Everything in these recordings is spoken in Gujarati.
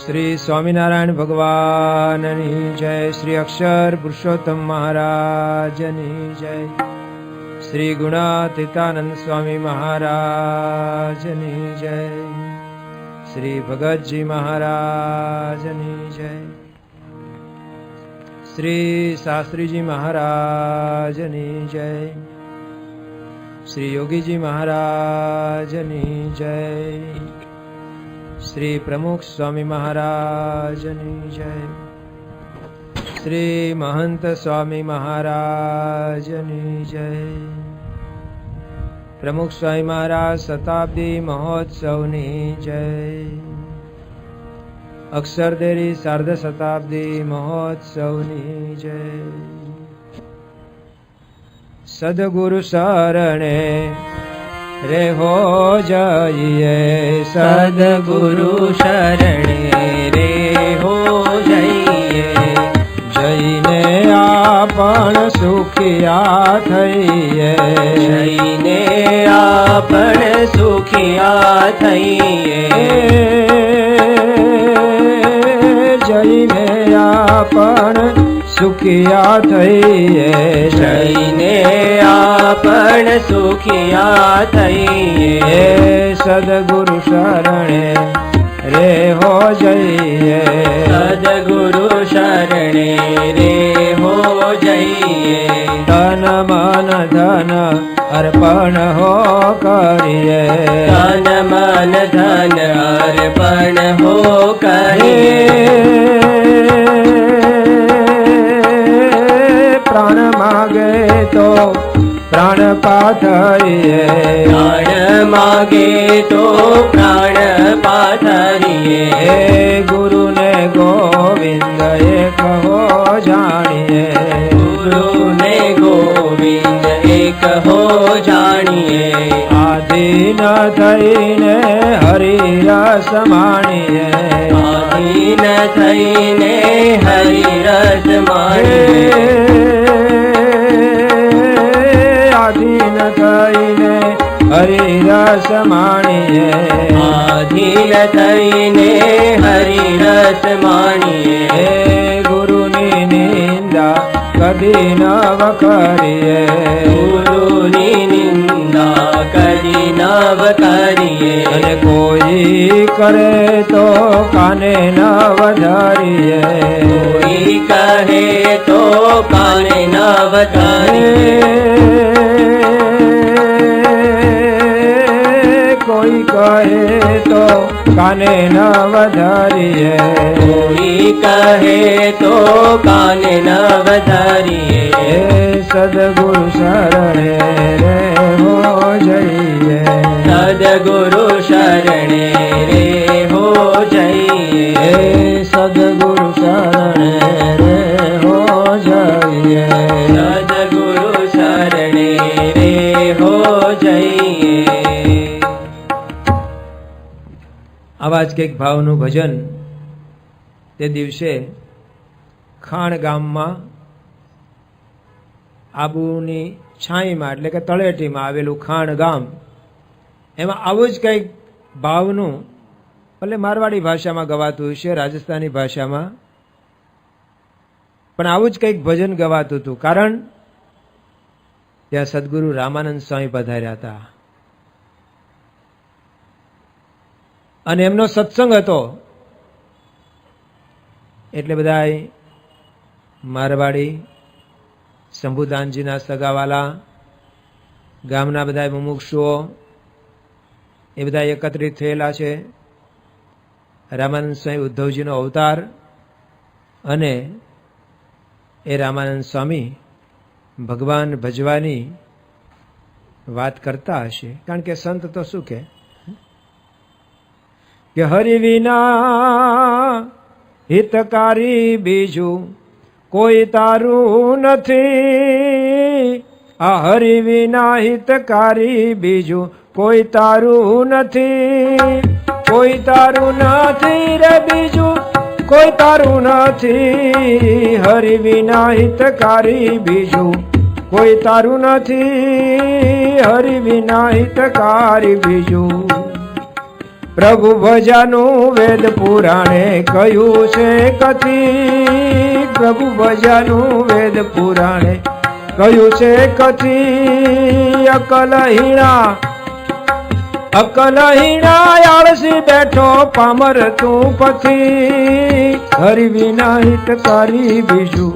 શ્રી સ્વામિનારાયણ ભગવાનની જય, શ્રી અક્ષર પુરુષોત્તમ મહારાજની જય, શ્રી ગુણાતીતાનંદ સ્વામી મહારાજની જય, શ્રી ભગતજી મહારાજની જય, શ્રી શાસ્ત્રીજી મહારાજની જય, શ્રી યોગીજી મહારાજની જય, શ્રી પ્રમુખ સ્વામી મહારાજની જય, શ્રી મહંત સ્વામી મહારાજની જય, પ્રમુખ સ્વામી મહારાજ શતાબ્દી મહોત્સવની જય, અક્ષરદેરી સાર્ધ શતાબ્દી મહોત્સવની જય, સદગુરુ શરણે રે હો જઈએ, સદગુરુ શરણે રે હો જઈએ, જઈને આપણ સુખિયા થઈએ, જઈને આપણ સુખિયા થઈએ, જઈને આપણ સુખિયા થઈએ, જઈને આપણ સુખિયા થઈએ, સદગુરુ શરણે રે હો જઈએ, સદગુરુ શરણે રે હો જઈએ, તન મન ધન અર્પણ હો કરીએ, તન મન ધન અર્પણ હો કરીએ, પ્રાણ માગે તો પ્રાણ પાથરીએ, પ્રાણ માગે તો પ્રાણ પાથરીએ, ગુરુને ગોવિંદ એક હો જાણીએ, ગુરુને ગોવિંદ એક હો જાણીએ, આધીન થઈને હરિરસ માણીએ, આધીન થઈને હરિરસ માણીએ, આધીન થઈને હરિરસ માણીએ, આધીન થઈને હરિરસ માણીએ, ગુરુની નિંદા કદી ન વખરીએ, ગુરુની નિંદા કદી ન કરીએ, અને કોઈ કરે તો કાને ન વધારીએ, કોઈ કહે તો કાને ન વધારીએ, કોઈ કહે તો કાને ન વધારીએ, કોઈ કહે તો કાને ન વધારીએ, સદગુરુ શરણે રે હો જઈએ, સદગુરુ શરણે રે હો જઈએ, સદગુરુ શરણે રે હો જઈએ, સદગુરુ શરણે રે હો જઈએ. આવા જ કંઈક ભાવનું ભજન તે દિવસે ખાણ ગામમાં આબુની છાંયમાં એટલે કે તળેટીમાં આવેલું ખાણ ગામ, એમાં આવું જ કંઈક ભાવનું ભલે મારવાડી ભાષામાં ગવાતું હશે, રાજસ્થાની ભાષામાં પણ આવું જ કંઈક ભજન ગવાતું હતું. કારણ ત્યાં સદગુરુ રામાનંદ સ્વામી પધાર્યા હતા અને એમનો સત્સંગ હતો. એટલે બધા મારવાડી શંભુદાનજીના સગાવાલા ગામના બધા મુમુક્ષુઓ એ બધા એકત્રિત થયેલા છે. રામાનંદ સ્વામી ઉદ્ધવજીનો અવતાર અને એ રામાનંદ સ્વામી ભગવાન ભજવાની વાત કરતા હશે. કારણ કે સંત તો શું કે હરિ વિના હિતકારી બીજું કોઈ તારું નથી, આ હરિ વિના હિતકારી બીજું કોઈ તારું નથી, કોઈ તારું નથી રે બીજું કોઈ તારું નથી, હરિ વિના હિતકારી બીજું કોઈ તારું નથી, હરિ વિના હિતકારી બીજું પ્રભુ ભજાનું વેદ પુરાણે કહ્યું છે કથી, પ્રભુ ભજાનું વેદ પુરાણે કહ્યું છે કથી. અકલહીણા આળસી બેઠો પામર તું પથી, હરિ વિના હિતકારી બીજું,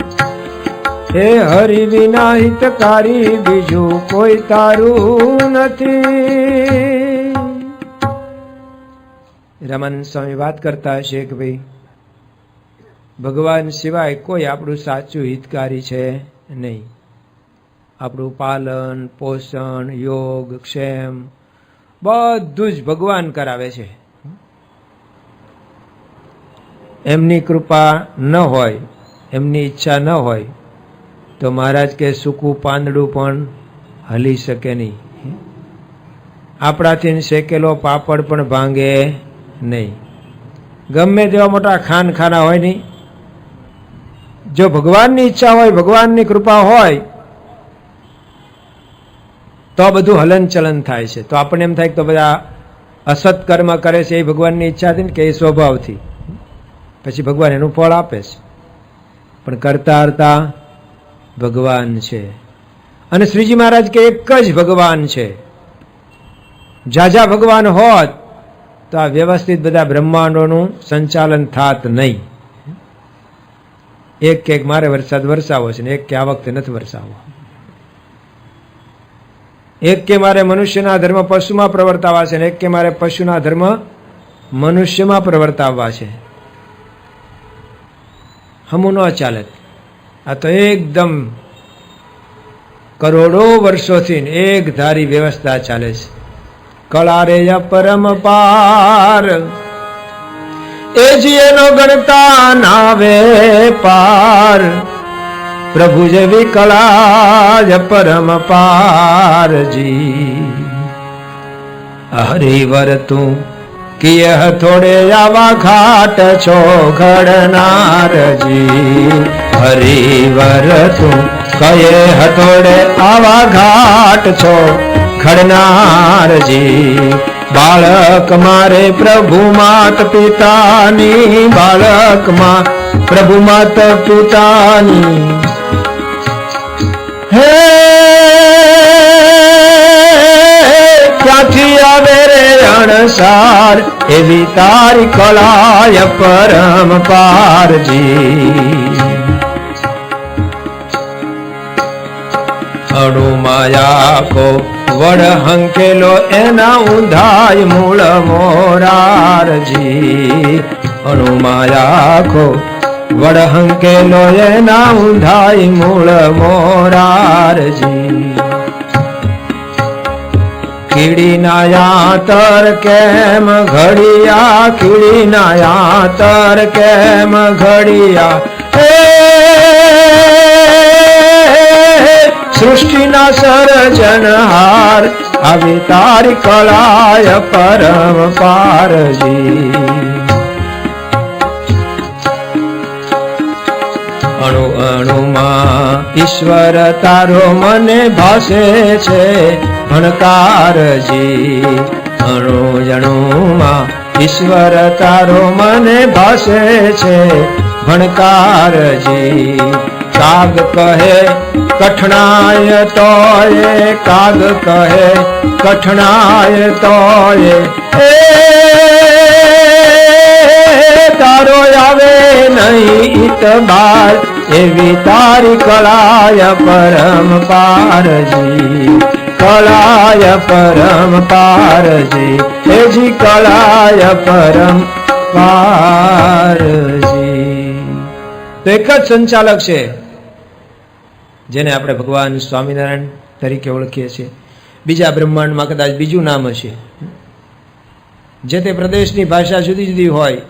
હે હરિ વિના હિતકારી બીજું કોઈ તારું નથી. રામાનંદ સ્વામી વાત કરતા હશે કે ભાઈ ભગવાન સિવાય કોઈ આપણું સાચું હિતકારી છે નહીં. આપણું પાલન પોષણ યોગ ક્ષેમ બધું જ ભગવાન કરાવે છે. એમની કૃપા ન હોય, એમની ઈચ્છા ન હોય તો મહારાજ કે સૂકું પાંદડું પણ હલી શકે નહીં. આપણાથી શેકેલો પાપડ પણ ભાંગે નહીં. ગમે તેવા મોટા ખાના હોય નહીં, જો ભગવાનની ઈચ્છા હોય, ભગવાનની કૃપા હોય તો બધું હલન ચલન થાય છે. તો આપણને એમ થાય કે તો બધા અસત કર્મ કરે છે એ ભગવાનની ઈચ્છાથી ને કે એ સ્વભાવથી, પછી ભગવાન એનું ફળ આપે છે. પણ કરતા હરતા ભગવાન છે. અને શ્રીજી મહારાજ કે એક જ ભગવાન છે. જાજા ભગવાન હોત તો આ વ્યવસ્થિત બધા બ્રહ્માંડોનું સંચાલન થાત નહીં. એક મારે વરસાદ વરસાવો છે ને એક કે આ વખતે નથી વરસાવો, એક કે મારે મનુષ્યના ધર્મ પશુમાં પ્રવર્તાવા છે ને એક કે મારે પશુના ધર્મ મનુષ્યમાં પ્રવર્તાવવા છે. હમું ન ચાલે. આ તો એકદમ કરોડો વર્ષોથી એક ધારી વ્યવસ્થા ચાલે છે. કળારે પરમ પાર એ જીએનો ગણતા નાવે પાર, પ્રભુ જેવી કળા પરમ પારજી. હરિવર તું કિય થોડે આવા ઘાટ છો ઘડનારજી, હરિવર તું કયે હથોડે આવા ઘાટ છો ઘડનારજી. બાળક મારે પ્રભુ માત પિતાની, બાળક માં પ્રભુ માત પિતાની. હે ક્યાંથી આવે રે અણસાર, એવી તારી કળાય પરમ પારજી. અણુમાયા કો વડ હંકેલો એના ઊંધાય મૂળ મોરારજી. અણુમાયા કો વડ હંકેલો એના ઊંધાય મૂળ મોરારજી. કીડીના યાતર કેમ ઘડિયા, કીડીના યાતર કેમ ઘડિયા. સૃષ્ટિના સર્જનહાર આવી તારી કળાય પરમ પારજી. અણુ અણુમાં ઈશ્વર તારો મને ભાસે છે ભણકારજી. અણુ અણુમાં ઈશ્વર તારો મને ભાસે છે ભણકારજી. કાગ કહે કઠણાય તોય, કાગ કહે કઠણાય તોય, એ તારો આવે નહીં ઇતબાર, એવી તારી કળાય પરમ પારજી. કળાય પરમ પારજી, એજી કળાય પરમ પારજી. તો એક જ સંચાલક છે જેને આપણે ભગવાન સ્વામિનારાયણ તરીકે ઓળખીએ છીએ. બીજા બ્રહ્માંડમાં કદાચ બીજું નામ હશે, જે તે પ્રદેશની ભાષા જુદી જુદી હોય,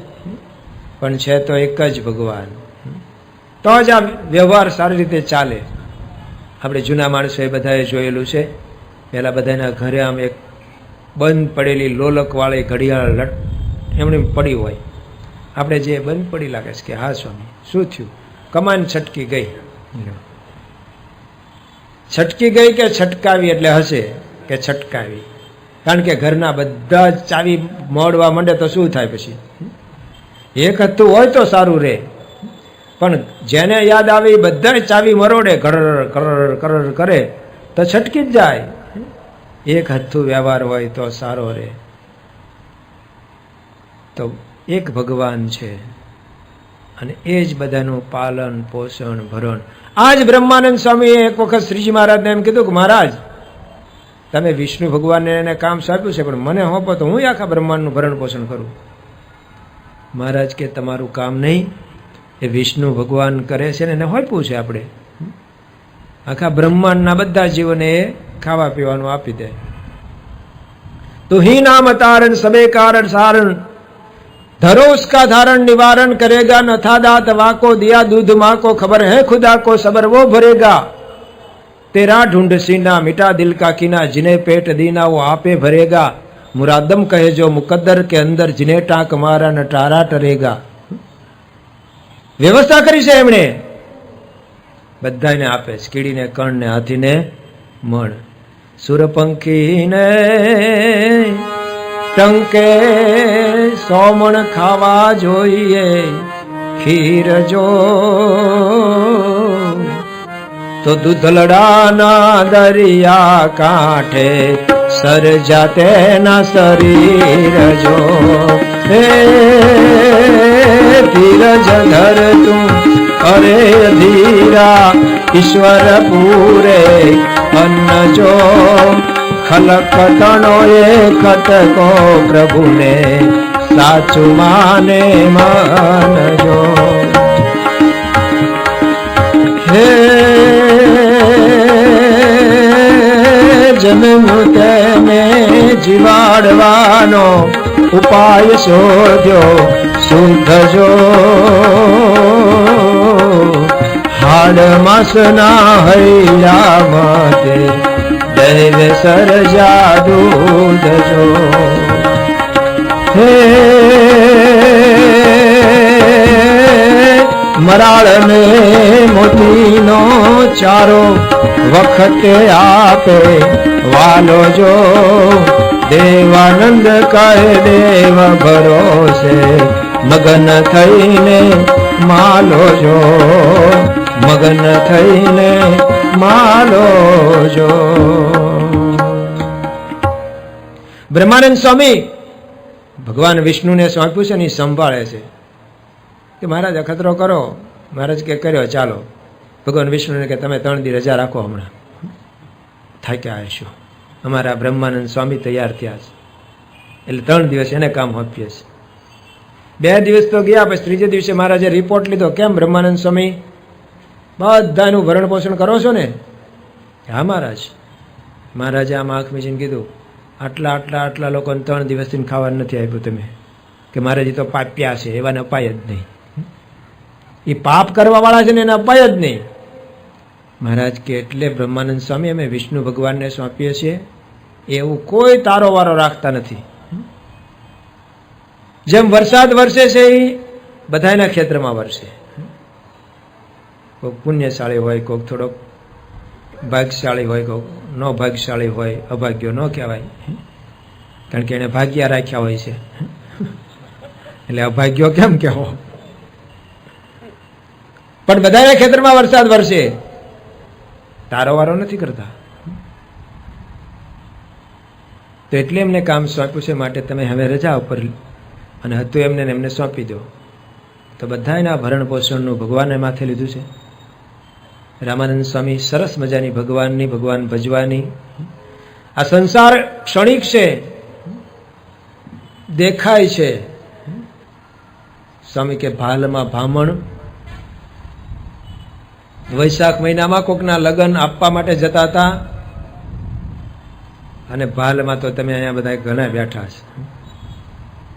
પણ છે તો એક જ ભગવાન. તો જ આ વ્યવહાર સારી રીતે ચાલે. આપણે જૂના માણસોએ બધાએ જોયેલું છે, પહેલાં બધાના ઘરે આમ એક બંધ પડેલી લોલકવાળી ઘડિયાળ એમણે પડી હોય. આપણે જે બંધ પડી લાગે છે કે હા સ્વામી શું થયું, કમાન છટકી ગઈ. છટકી ગઈ કે છટકાવી એટલે હશે કે છટકાવી. કારણ કે ઘરના બધા જ ચાવી મોડવા માંડે તો શું થાય પછી? એક હથું હોય તો સારું રહે, પણ જેને યાદ આવે એ બધા ચાવી મરોડે, કરર કરર કરર કરે તો છટકી જ જાય. એક હથું વ્યવહાર હોય તો સારો રહે. તો એક ભગવાન છે અને એ જ બધાનું પાલન પોષણ ભરણ. આજ બ્રહ્માનંદ સ્વામીએ એક વખત શ્રીજી મહારાજને એમ કીધું કે મહારાજ, તમે વિષ્ણુ ભગવાનને એને કામ સોંપ્યું છે, પણ મને હોપો તો હું આખા બ્રહ્માંડનું ભરણ પોષણ કરું. મહારાજ કે તમારું કામ નહીં, એ વિષ્ણુ ભગવાન કરે છે ને એને હોપ્યું છે આપણે. આખા બ્રહ્માંડના બધા જીવોને એ ખાવા પીવાનું આપી દે. તું ही नाम तारण सबे कारण सारण धरो उसका धारण निवारण करेगा न था दात वाको दिया दूध माँ को खबर है खुदा को सबर वो भरेगा तेरा ढूंढ सीना मिटा दिल का कीना जिन्हें पेट दीना वो आपे भरेगा मुरादम कहे जो मुकद्दर के अंदर जिन्हें टाक मारा न टारा टरेगा. વ્યવસ્થા કરી છે એમણે, બધાને આપે છે, કીડીને કણ ને હાથીને મણ. સુરપંખીને ટંકે સોમણ ખાવા જોઈએ ખીર જો તો દૂધલડાના દરિયા કાંઠે સર્જાતે ના શરીર જો. હે ધીરજ ધર તું અરે ધીરા ઈશ્વર પૂરે અન્ન જો ખલક તણો એ ખતકો પ્રભુને સાચું માને માનજો. હે જન્મ તેને જીવાડવાનો ઉપાય શોધ્યો શુદ્ધ જો. હાડ માસના હૈયા માટે દૈવ સર્જા દૂધ જો. હે મરાળ ને મોતીનો ચારો વખતે આપે વાલો જો. દેવાનંદ કહે દેવ ભરોસે મગન થઈને માલો જો. મગન થઈને માલો જો. બ્રહ્માનંદ સ્વામી ભગવાન વિષ્ણુને સોંપ્યું છે ને એ સંભાળે છે કે મહારાજ અખતરો કરો. મહારાજ કે કર્યો, ચાલો. ભગવાન વિષ્ણુને કે તમે 3 દી રજા રાખો, હમણાં થાક્યા આવીશું. અમારા બ્રહ્માનંદ સ્વામી તૈયાર થયા છે, એટલે 3 દિવસ એને કામ સોંપીએ છે. 2 દિવસ તો ગયા, પછી 3જે દિવસે મહારાજે રિપોર્ટ લીધો. કેમ બ્રહ્માનંદ સ્વામી બધાનું ભરણ પોષણ કરો છો ને? હા મહારાજ. મહારાજે આમ આંખ મીચીને કીધું, આટલા આટલા આટલા લોકોને 3 દિવસથી ખાવાનું નથી આપ્યું તમે. કે મહારાજ તો પાપ્યા છે, એવાને અપાય જ નહીં. એ પાપ કરવા વાળા છે ને એને અપાય જ નહીં. મહારાજ કે એટલે બ્રહ્માનંદ સ્વામી અમે વિષ્ણુ ભગવાનને સોંપીએ છીએ, એવું કોઈ તારો વારો રાખતા નથી. જેમ વરસાદ વરસે છે એ બધાના ક્ષેત્રમાં વરસે. કોઈક પુણ્યશાળી હોય, કોઈક થોડોક ભાગ્યશાળી હોય, કોઈક ન ભાગ્યશાળી હોય. અભાગ્યો ન કહેવાય, કારણ કે એને ભાગ્યા રાખ્યા હોય છે, એટલે અભાગ્યો કેમ કહેવો? પણ બધાના ક્ષેત્રમાં વરસાદ વરસે, તારો વારો નથી કરતા. તો એટલે એમને કામ સોંપ્યું છે, માટે તમે હવે રજા ઉપર અને હતું એમને એમને સોંપી દો. તો બધા એના ભરણ પોષણનું ભગવાને માથે લીધું છે. રામાનંદ સ્વામી સરસ મજાની ભગવાન ભજવાની. આ સંસાર ક્ષણિક છે, દેખાય છે. સ્વામી કે ભાલમાં ભામણ વૈશાખ મહિનામાં કોકના લગ્ન આપવા માટે જતા હતા, અને ભાલમાં તો તમે અહીંયા બધા ઘણા બેઠા છે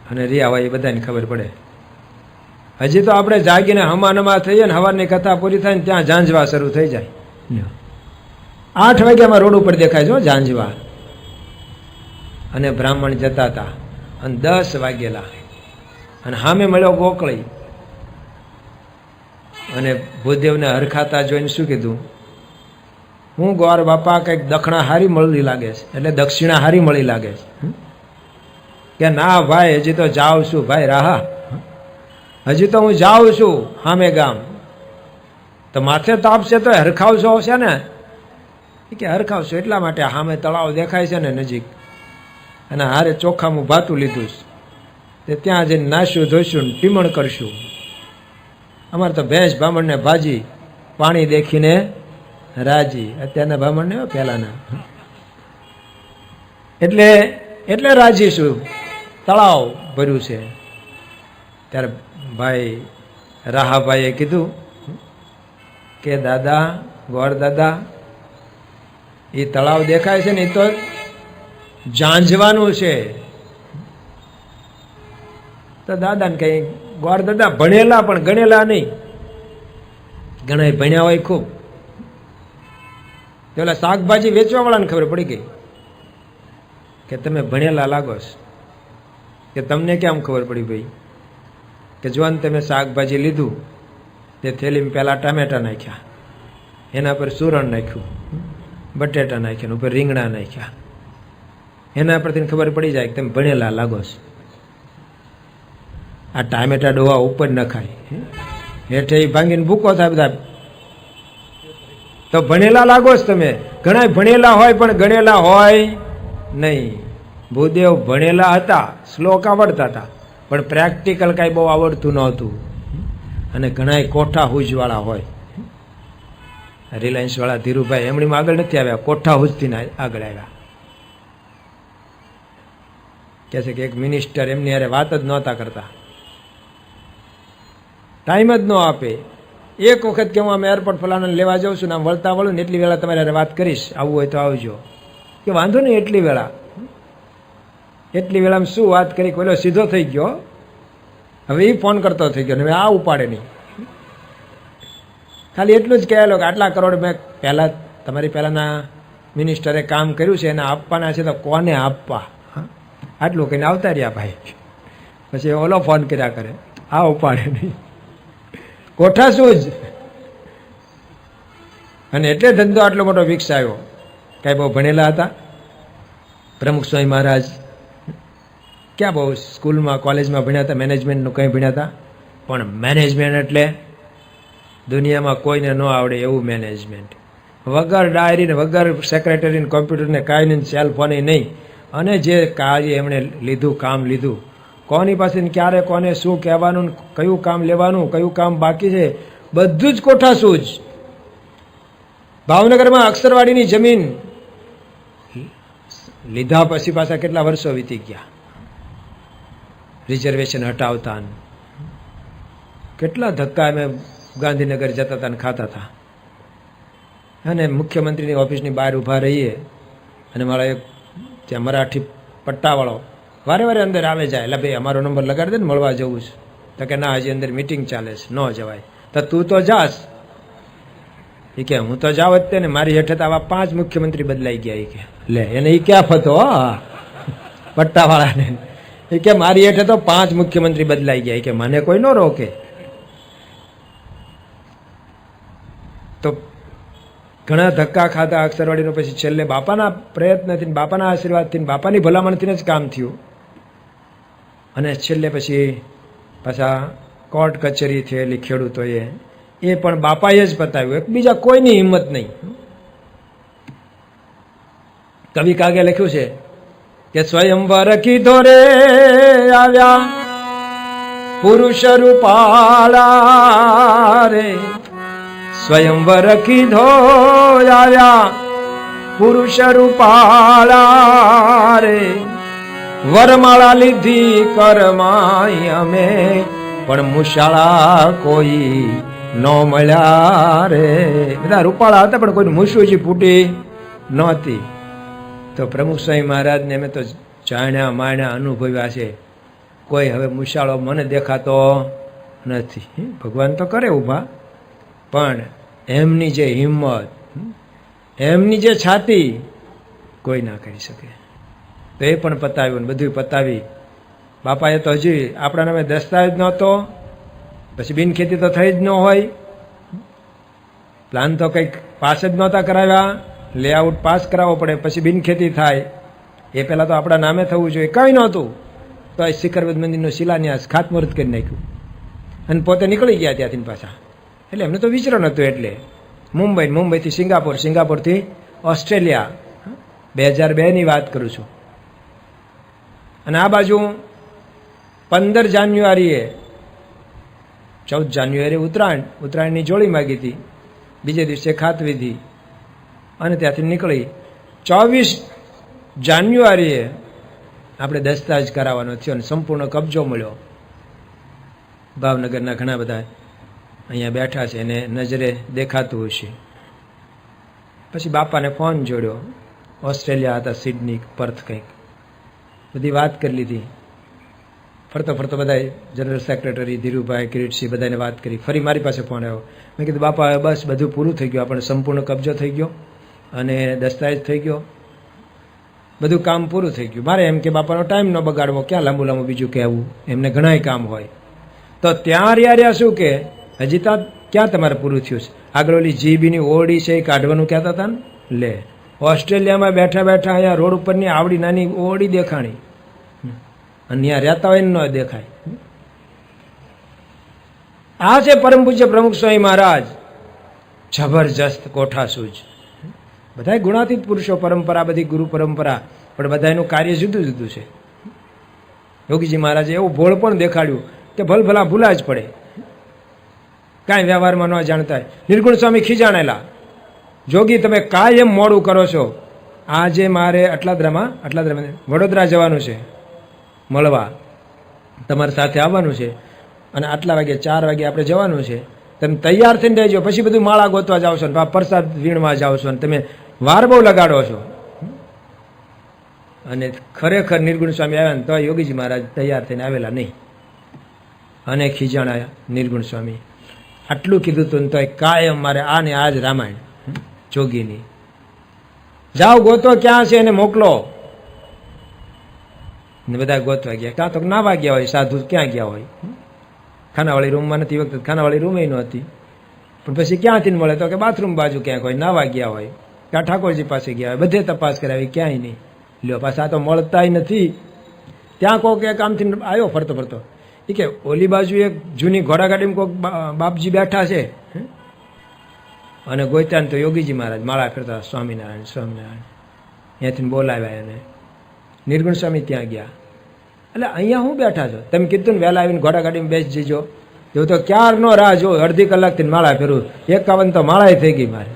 અને રિયા હોય એ બધાને ખબર પડે. હજી તો આપણે જાગીને હમાનમા થઈએ ને હવારની કથા પૂરી થાય ને ત્યાં ઝાંઝવા શરૂ થઈ જાય. 8 વાગ્યામાં રોડ ઉપર દેખાય છે ઝાંઝવા. અને બ્રાહ્મણ જતા હતા અને 10 વાગેલા, અને સામે મળ્યો ગોકળી. અને ભૂદેવને હરખાતા જોઈને શું કીધું? હું ગોર બાપા કંઈક દક્ષિણા હારી મળી લાગે છે, એટલે દક્ષિણા હારી મળી લાગે છે કે ના ભાઈ હજી તો જાઉં છું ભાઈ રાહા, હજી તો હું જાઉં છું સામે ગામ. તો માથે તાપશે તો હરખાવશો છે ને, કે હરખાવશો એટલા માટે સામે તળાવ દેખાય છે ને નજીક, અને હારે ચોખામાં ભાતું લીધું છે, તે ત્યાં જઈને નાશું ધોઈશું ને ટીમણ કરશું. અમારે તો ભેંસ બ્રાહ્મણને ભાજી, પાણી દેખીને રાજી. અત્યારના બ્રાહ્મણને પહેલાના એટલે રાજી છું, તળાવ ભર્યું છે. ત્યારે ભાઈ રાહાભાઈએ કીધું કે દાદા, ગોર દાદા, એ તળાવ દેખાય છે ને એ તો જાંજવાનું છે. તો દાદાને કઈ, ગોર દાદા ભણેલા પણ ગણેલા નહીં, ઘણા ભણ્યા હોય ખૂબ. પેલા શાકભાજી વેચવા વાળાને ખબર પડી ગઈ કે તમે ભણેલા લાગો છો. કે તમને કેમ ખબર પડી ભાઈ? કે જો તમે શાકભાજી લીધું, તે થેલીમાં પહેલા ટામેટા નાખ્યા, એના પર સુરણ નાખ્યું, બટેટા નાખ્યા, ઉપર રીંગણા નાખ્યા, એના પરથી ખબર પડી જાય કે તમે ભણેલા લાગો છો. આ ટામેટા ડોવા ઉપર નખાય, હેઠે ભાંગીને ભૂકો થાય બધા, તો ભણેલા લાગો છો તમે. ઘણા ભણેલા હોય પણ ગણેલા હોય નહીં. ભૂદેવ ભણેલા હતા, શ્લોક આવડતા હતા, પણ પ્રેક્ટિકલ કાંઈ બહુ આવડતું નહોતું. અને ઘણા કોઠા હુજવાળા હોય, રિલાયન્સ વાળા ધીરુભાઈ એમણીમાં આગળ નથી આવ્યા, કોઠા હુજથી આગળ આવ્યા. કહે છે કે એક મિનિસ્ટર એમની હારે વાત જ નહોતા કરતા, ટાઈમ જ ન આપે. એક વખત કે હું આમ એરપોર્ટ ફલાણાને લેવા જાઉં છું ને આમ વળતા વળું ને એટલી વેળા તમારી હારે વાત કરીશ, આવવું હોય તો આવજો. કે વાંધો નહીં, એટલી વેળામાં શું વાત કરી, કોઈલો સીધો થઈ ગયો, હવે એ ફોન કરતો થઈ ગયો, હવે આ ઉપાડે નહીં. ખાલી એટલું જ કહેલો કે આટલા કરોડ મેં પહેલા તમારી પહેલાના મિનિસ્ટરે કામ કર્યું છે, એને આપવાના છે, તો કોને આપવા, આટલું કહીને આવતા રહ્યા ભાઈ. પછી ઓલો ફોન કર્યા કરે, આ ઉપાડે નહીં, કોઠા શું જ. અને એટલે ધંધો આટલો મોટો વિકસાયો. કાંઈ બહુ ભણેલા હતા પ્રમુખ સ્વામી મહારાજ? ક્યાં બહુ સ્કૂલમાં કોલેજમાં ભણ્યા હતા, મેનેજમેન્ટનું કંઈ ભણ્યા હતા? પણ મેનેજમેન્ટ એટલે દુનિયામાં કોઈને ન આવડે એવું મેનેજમેન્ટ. વગર ડાયરી ને વગર સેક્રેટરી કોમ્પ્યુટરને કાંઈ નહીં, સેલ ફોન નહીં. અને જે કાર્ય એમણે લીધું, કામ લીધું, કોની પાસે ક્યારે કોને શું કહેવાનું, કયું કામ લેવાનું, કયું કામ બાકી છે, બધું જ કોઠા શું જ. ભાવનગરમાં અક્ષરવાડીની જમીન લીધા પછી પાછા કેટલા વર્ષો વીતી ગયા, રિઝર્વેશન હટાવતા, કેટલા ધક્કા અમે ગાંધીનગર જતા હતા ને ખાતા હતા. અને મુખ્યમંત્રીની ઓફિસની બહાર ઊભા રહીએ, અને મારા એક ત્યાં મરાઠી પટ્ટાવાળો વારે વારે અંદર આવે જાય, એટલે ભાઈ અમારો નંબર લગાડી દે ને, મળવા જવું છે. તો કે ના, હજી અંદર મિટિંગ ચાલે છે, ન જવાય. તો તું તો જાસ? એ કે હું તો જાવ જ તે ને, મારી હેઠે તો આવા 5 મુખ્યમંત્રી બદલાઈ ગયા. એ કે લે, એને એ ક્યાં ફતો પટ્ટાવાળાને. એ કે મારી હેઠે તો 5 મુખ્યમંત્રી બદલાઈ ગયા. કે મને કોઈ ન રોકે. તો ઘણા ધક્કા ખાધા અક્ષરવાડીનો. પછી છેલ્લે બાપાના પ્રયત્નથી, બાપાના આશીર્વાદથી, બાપાની ભલામણથી જ કામ થયું. અને છેલ્લે પછી પાછા કોર્ટ કચેરી થયેલી ખેડૂતોએ, એ પણ બાપાએ જ પતાવ્યું, બીજા કોઈની હિંમત નહીં. કવિ કાગે લખ્યું છે કે સ્વયંવર કીધો રે આવ્યા પુરુષ રૂપાળા રે, સ્વયંવર કીધો આવ્યા પુરુષ રૂપાળા રે, વરમાળા લીધી કરમાઈ અમે, પણ મુશાળા કોઈ ન મળ્યા રે. બધા રૂપાળા હતા પણ કોઈ મુશુજી ફૂટી નહોતી. તો પ્રમુખ સ્વામી મહારાજને અમે તો જાણ્યા માણ્યા અનુભવ્યા છે, કોઈ હવે મુશાળો મને દેખાતો નથી. ભગવાન તો કરે ઊભા, પણ એમની જે હિંમત, એમની જે છાતી કોઈ ના કરી શકે. તો એ પણ પતાવ્યું, બધું પતાવી. બાપાએ તો હજી આપણા નામે દસ્તાવેજ નહોતો, પછી બિનખેતી તો થઈ જ ન હોય, પ્લાન તો કંઈક પાસ જ નહોતા કરાવ્યા, લેઆઉટ પાસ કરાવવો પડે, પછી બિનખેતી થાય. એ પહેલાં તો આપણા નામે થવું જોઈએ. કંઈ નહોતું તો એ શિખરવદ મંદિરનો શિલાન્યાસ ખાતમુહૂર્ત કરી નાખ્યું અને પોતે નીકળી ગયા ત્યાંથી પાછા. એટલે એમને તો વિચરણ હતું. એટલે મુંબઈથી સિંગાપોર, સિંગાપોરથી ઓસ્ટ્રેલિયા 2002ની વાત કરું છું. અને આ બાજુ 15 જાન્યુઆરીએ 14 જાન્યુઆરીએ ઉત્તરાયણની જોડી માગી હતી, બીજે દિવસે ખાતવિધિ અને ત્યાંથી નીકળી 24 જાન્યુઆરીએ આપણે દસ્તાવેજ કરાવવાનો થયો અને સંપૂર્ણ કબજો મળ્યો. ભાવનગરના ઘણા બધા અહીંયા બેઠા છે એને નજરે દેખાતું હશે. પછી બાપાને ફોન જોડ્યો, ઓસ્ટ્રેલિયા હતા, સિડની, પર્થ, કંઈક બધી વાત કરી લીધી. ફરતો ફરતો બધા જનરલ સેક્રેટરી ધીરુભાઈ, કિરીટસિંહ બધાને વાત કરી. ફરી મારી પાસે ફોન આવ્યો. મેં કીધું બાપા હવે બસ બધું પૂરું થઈ ગયું, આપણે સંપૂર્ણ કબજો થઈ ગયો અને દસ્તાવેજ થઈ ગયો, બધું કામ પૂરું થઈ ગયું. મારે એમ કે બાપાનો ટાઈમ ન બગાડવો, ક્યાં લાંબુ લાંબુ બીજું કહેવું, એમને ઘણાય કામ હોય. તો ત્યાં રહ્યા શું કે હજી ત્યાં ક્યાં તમારે પૂરું થયું છે? આગળ ઓલી જીબીની ઓરડી છે એ કાઢવાનું કહેતા હતા ને. લે, ઓસ્ટ્રેલિયામાં બેઠા બેઠા અહીંયા રોડ ઉપરની આવડી નાની ઓરડી દેખાણી અને ત્યાં રહેતા હોય ને ન દેખાય. આ છે પરમ પૂજ્ય પ્રમુખ સ્વામી મહારાજ, જબરજસ્ત કોઠાસૂઝ. બધા ગુણાતીત પુરુષો, પરંપરા બધી ગુરુ પરંપરા, પણ બધા એનું કાર્ય જુદું જુદું છે. યોગીજી મહારાજે એવું ભોળ પણ દેખાડ્યું કે ભલભલા ભૂલા જ પડે, કાંઈ વ્યવહારમાં ન જાણતા હોય. નિર્ગુણ સ્વામી ખીજાણેલા, જોગી તમે કાયમ મોડું કરો છો. આજે મારે અટલાદરામાં વડોદરા જવાનું છે, મળવા તમારી સાથે આવવાનું છે અને આટલા વાગે 4 વાગે આપણે જવાનું છે. તમે તૈયાર થઈને રહેજો, પછી બધું માળા ગોતવા જાઓ છો ને પ્રસાદ વીણવા જાઓ છો ને તમે વાર બહુ લગાડો છો. અને ખરેખર નિર્ગુણ સ્વામી આવ્યા ને તો યોગીજી મહારાજ તૈયાર થઈને આવેલા નહીં અને ખીજાણા નિર્ગુણ સ્વામી. આટલું કીધું હતું તો કાયમ મારે આ ને આ જ રામાયણ જોગીની. જાઓ ગોતો ક્યાં છે એને મોકલો. ને બધા ગોતવા ગયા, કાં તો નાવા ગયા હોય, સાધુ ક્યાં ગયા હોય, ખાનાવાળી રૂમમાં નથી, વખતે ખાનાવાળી રૂમ નહોતી, પણ પછી ક્યાંથી મળે તો કે બાથરૂમ બાજુ ક્યાંક હોય, નાવા ગયા હોય, ક્યાં ઠાકોરજી પાસે ગયા હોય, બધે તપાસ કરાવી ક્યાંય નહીં. લ્યો પાછા તો મળતા નથી. ત્યાં કોઈક એક આમથી આવ્યો ફરતો ફરતો, એ કે ઓલી બાજુ એક જૂની ઘોડાગાડીમાં કોઈક બાપજી બેઠા છે અને ગોત્યા તો યોગીજી મહારાજ માળા ફેરતા, સ્વામિનારાયણ સ્વામિનારાયણ. ત્યાંથી બોલાવ્યા એને. નિર્ગુણ સ્વામી ત્યાં ગયા. એટલે અહીંયા હું બેઠા છો, તમે કીધું ને વહેલા આવીને ઘોડાગાડીમાં બેસી જજો. એવું તો ક્યારનો રાહ જો, અડધી કલાકથી માળા ફેરવું, 51 તો માળાએ થઈ ગઈ મારે.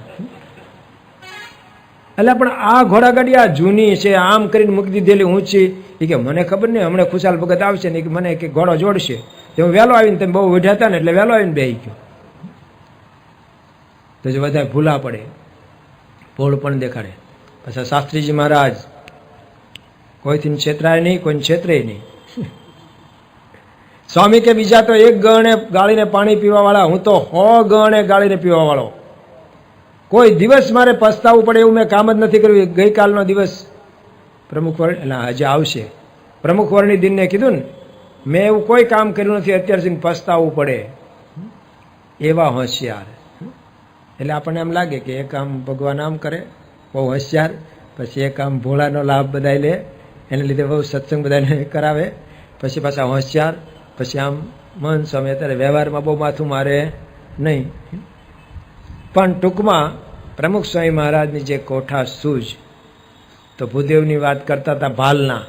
એટલે પણ આ ઘોડાગાડી આ જૂની છે, આમ કરીને મૂકી દીધેલી ઊંચી. એ કે મને ખબર નહીં, હમણાં ખુશાલ ભગત આવશે ને મને કે ઘોડો જોડશે. તો હું વહેલો આવીને તમે બહુ વેઠ્યા હતા ને એટલે વહેલો આવીને બેસી ગયો. તો જે બધા ભૂલા પડે, ભોળ પણ દેખાડે. પછી શાસ્ત્રીજી મહારાજ કોઈથી છેતરાય નહીં, કોઈને છેતરે નહીં. સ્વામી કે બીજા તો 1 ગણે ગાળીને પાણી પીવા વાળા, હું તો 100 ગણે ગાળીને પીવા વાળો. કોઈ દિવસ મારે પસ્તાવવું પડે એવું મેં કામ જ નથી કર્યું. ગઈકાલનો દિવસ પ્રમુખ વર્ણ એટલે હજી આવશે પ્રમુખ વર્ણી દિનને કીધું ને, મેં એવું કોઈ કામ કર્યું નથી અત્યાર સુધી પસ્તાવવું પડે. એવા હોશિયાર. એટલે આપણને એમ લાગે કે એ કામ ભગવાન આમ કરે, બહુ હોશિયાર, પછી એ કામ ભોળાનો લાભ બધા લે, એને લીધે બહુ સત્સંગ બધાને કરાવે, પછી પાછા હોશિયાર, પછી આમ મન સ્વામી અત્યારે વ્યવહારમાં બહુ માથું મારે નહીં. પણ ટૂંકમાં પ્રમુખ સ્વામી મહારાજની જે કોઠાસૂઝ, તો ભૂદેવની વાત કરતા હતા ભાલના,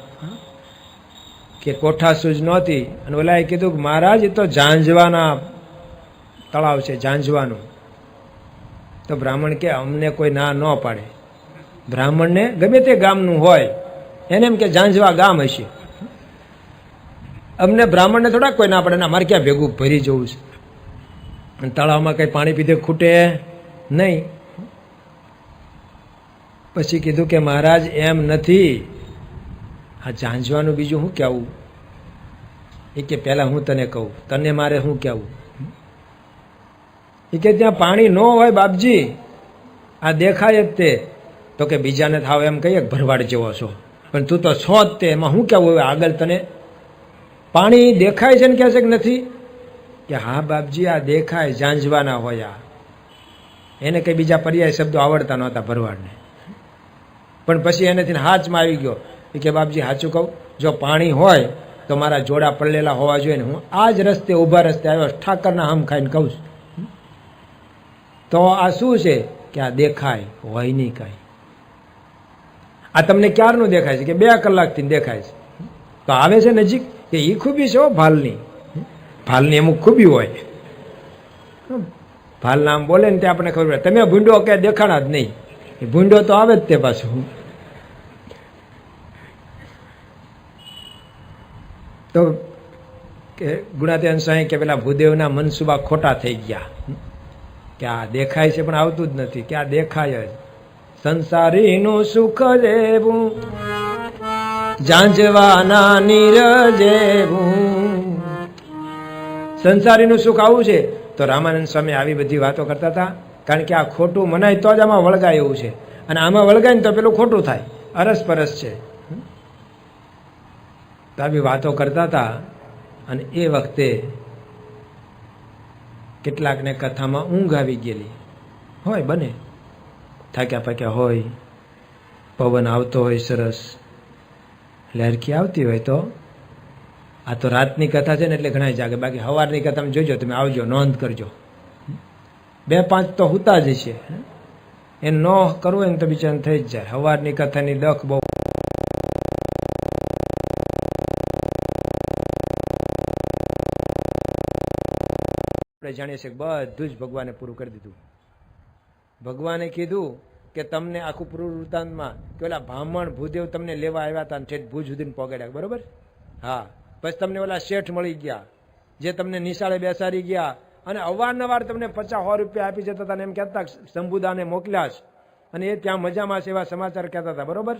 કે કોઠાસૂઝ નહોતી. અને ઓલાએ કીધું કે મહારાજ એ તો ઝાંઝવાના તળાવ છે, ઝાંઝવાનું. તો બ્રાહ્મણ કે અમને કોઈ ના ન પાડે. બ્રાહ્મણને ગમે તે ગામનું હોય એને એમ કે ઝાંઝવા ગામ હશે, અમને બ્રાહ્મણને થોડાક કોઈ ના પડે. ના, મારે ક્યાં ભેગું ભરી જવું છે, અને તળાવમાં કંઈ પાણી પીધે ખૂટે નહીં. પછી કીધું કે મહારાજ એમ નથી, આ ઝાંઝવાનું બીજું શું કહેવું. એ કે પહેલાં હું તને કહું, તને મારે શું કહેવું. એ કે ત્યાં પાણી ન હોય બાપજી, આ દેખાય જ તે. તો કે બીજાને થાવ એમ કહીએ ભરવાડ જેવો છો, પણ તું તો છો જ તે, એમાં શું કહેવું હવે આગળ તને. પાણી દેખાય છે ને કહે છે કે નથી, કે હા બાપજી આ દેખાય, ઝાંઝવાના હોય. આ એને કંઈ બીજા પર્યાય શબ્દો આવડતા નહોતા ભરવાડને. પણ પછી એનેથી હાચમાં આવી ગયો કે બાપજી સાચું કહું, જો પાણી હોય તો મારા જોડા પડલેલા હોવા જોઈએ ને, હું આ જ રસ્તે ઊભા રસ્તે આવ્યો ઠાકરના હમ ખાઈને કહું છું. તો આ શું છે કે આ દેખાય હોય નહીં કાંઈ. આ તમને ક્યારનું દેખાય છે કે 2 કલાકથી દેખાય છે. તો આવે છે નજીક કે એ ખૂબી છે ભાલની. ભાલની અમુક ખૂબી હોય. ભાલના આમ બોલે ને તે આપણને ખબર પડે. તમે ભૂંડો કે દેખાણા જ નહીં, એ ભૂંડો તો આવે જ તે પાછું. તો કે ગુણાતીતાનંદ સ્વામી કે પેલા ભૂદેવના મનસુબા ખોટા થઈ ગયા કે આ દેખાય છે પણ આવતું જ નથી, કે આ દેખાય જ. સંસારીનું સુખ જેવું જાંજવાના નીર જેવું. સંસારીનું સુખ આવું છે. તો રામાનંદ સ્વામી આવી બધી વાતો કરતા હતા, કારણ કે આ ખોટું મનાય તો જ આમાં વળગાય એવું છે, અને આમાં વળગાય ને તો પેલું ખોટું થાય, અરસપરસ છે. તો આવી વાતો કરતા હતા. અને એ વખતે કેટલાકને કથામાં ઊંઘ આવી ગયેલી હોય, બને થાક્યા પાક્યા હોય, પવન આવતો હોય સરસ, લહેરખી આવતી હોય. તો આ તો રાતની કથા છે ને એટલે ઘણા જાગે, બાકી સવારની કથામાં જોજો તમે, આવજો, નોંધ કરજો. 2-5 તો હુતા જ છે, એ ન કરવું હોય ને તો બિચારાને થઈ જ જાય. સવારની કથાની દખ બહુ. આપણે જાણીએ છીએ બધું જ ભગવાને પૂરું કરી દીધું. ભગવાને કીધું કે તમને આખું પૂરું વૃત્તાંતમાં કે ઓલા બ્રાહ્મણ ભૂદેવ તમને લેવા આવ્યા હતા ઠેઠ ભુજ સુધીને પહોંચાડ્યા, બરોબર? હા. પછી તમને ઓલા શેઠ મળી ગયા જે તમને નિશાળે બેસાડી ગયા અને અવારનવાર તમને 50-100 રૂપિયા આપી જતા હતા, એમ કહેતા શંભુદાને મોકલ્યા છે અને એ ત્યાં મજામાં છે એવા સમાચાર કહેતા હતા, બરોબર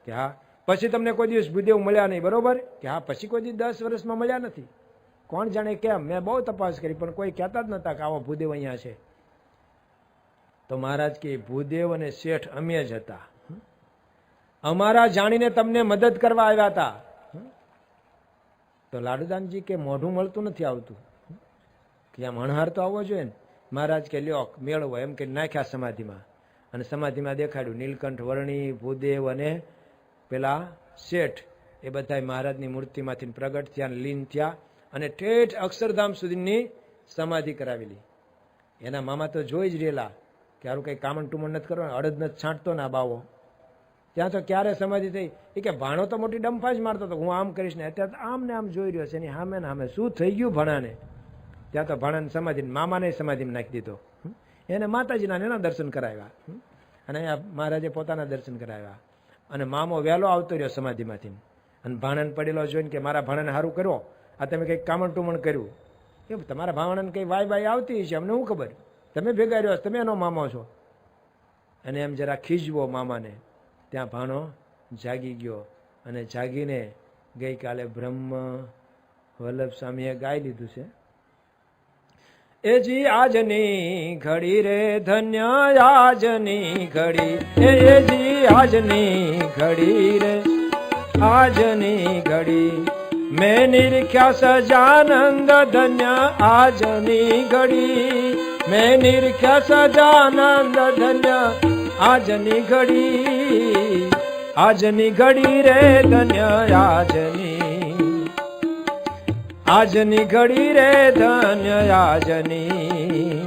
કે હા. પછી તમને કોઈ દિવસ ભૂદેવ મળ્યા નહીં, બરોબર કે હા. પછી કોઈ દિવસ 10 વર્ષમાં મળ્યા નથી. કોણ જાણે કેમ, મેં બહુ તપાસ કરી પણ કોઈ કહેતા જ નતા કે આવો ભૂદેવ અહીંયા છે. તો મહારાજ કે ભૂદેવ અને શેઠ અમે જ હતા, અમારા જાણીને તમને મદદ કરવા આવ્યા હતા. તો લાડુદાનજી કે મોઢું મળતું નથી આવતું, કે આમ હણહાર તો આવવો જોઈએ ને. મહારાજ કે લ્યો મેળવો, એમ કે નાખ્યા સમાધિમાં, અને સમાધિમાં દેખાડ્યું નીલકંઠ વર્ણી ભૂદેવ અને પેલા શેઠ એ બધા મહારાજની મૂર્તિમાંથી પ્રગટ થયા, લીન થયા અને ઠેઠ અક્ષરધામ સુધીની સમાધિ કરાવેલી. એના મામા તો જોઈ જ રહેલા કે હારું કંઈ કામણ ટુમણ નથી કરવાનું, અડદ નથી છાંટતો ના બાવો. ત્યાં તો ક્યારે સમાધિ થઈ એ કે ભાણો તો મોટી ડંફા જ મારતો હતો, હું આમ કરીશ ને. અત્યારે તો આમ ને આમ જોઈ રહ્યો છે એની સામે ને સામે શું થઈ ગયું ભાણાને. ત્યાં તો ભાણાને સમાધિ, મામાને સમાધિમાં નાખી દીધો. એને માતાજીના એના દર્શન કરાવ્યા અને અહીંયા મહારાજે પોતાના દર્શન કરાવ્યા. અને મામો વહેલો આવતો રહ્યો સમાધિમાંથી અને ભાણાને પડેલો જોઈને કે મારા ભાણાને સારું કર્યો, આ તમે કંઈક કામણ ટુમણ કર્યું. કેમ તમારા ભાણાને કંઈ વાય આવતી છે, અમને શું ખબર, તમે ભેગા રહ્યો, તમે એનો મામો છો. અને એમ જરા ખીજવો મામાને. ત્યાં ભાણો જાગી ગયો અને જાગીને ગઈકાલે બ્રહ્મ વલ્લભ સ્વામીએ ગાઈ લીધું છે. એ જી આજની ઘડી રે ધન્ય આજની ઘડી, એ જી આજની ઘડી રે આજની ઘડી, મેં નિરખ્યા સજાનંદ ધન્ય આજની ઘડી, મેં નિરખ્યા સજાનંદ ધન્ય આજની ઘડી, આજની ઘડી રે ધન્ય આજની ઘડી રે ધન્ય આજની,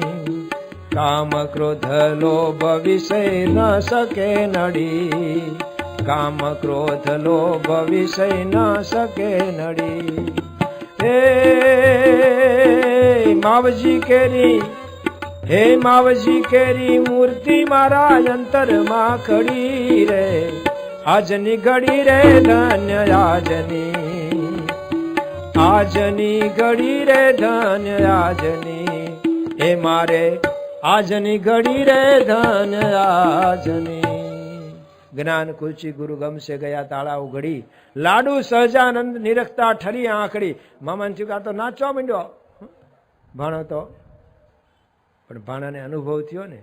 કામ ક્રોધ લોભ વિષય ન શકે નડી, કામ ક્રોધ લોભ વિષય ન શકે નડી. હે માવજી કેરી, હે માવજી કેરી મૂર્તિ મારા અંતરમાં ખડી રે, આજની ઘડી રે ધન્ય આજની ઘડી રે ધન્ય આજની, એ મારે આજની ઘડી રે ધન્ય આજની. જ્ઞાન કુચી ગુરુ ગમશે ગયા તાળા ઉઘડી, લાડુ સહજાનંદ નિરખતા ઠરી આંખડી. મામાને થયું આ તો નાચવા માંડ્યો ભાણો તો, પણ ભાણાને અનુભવ થયો ને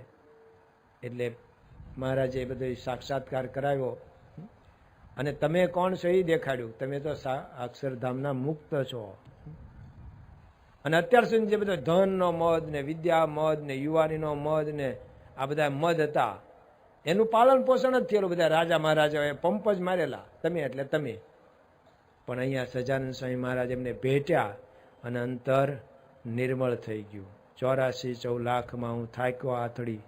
એટલે મહારાજે એ બધો સાક્ષાત્કાર કરાવ્યો. અને તમે કોણ છો એ દેખાડ્યું, તમે તો અક્ષરધામના મુક્ત છો. અને અત્યાર સુધી જે બધો ધનનો મદ ને વિદ્યા મદ ને યુવાનીનો મદ ને આ બધા મદ હતા એનું પાલન પોષણ જ થયેલું. બધા રાજા મહારાજાઓએ પંપ જ મારેલા, તમે એટલે તમે. પણ અહીંયા સહજાનંદ સ્વામી મહારાજ એમને ભેટ્યા અને અંતર નિર્મળ થઈ ગયું. 84 લાખમાં હું થાક્યો આથડી,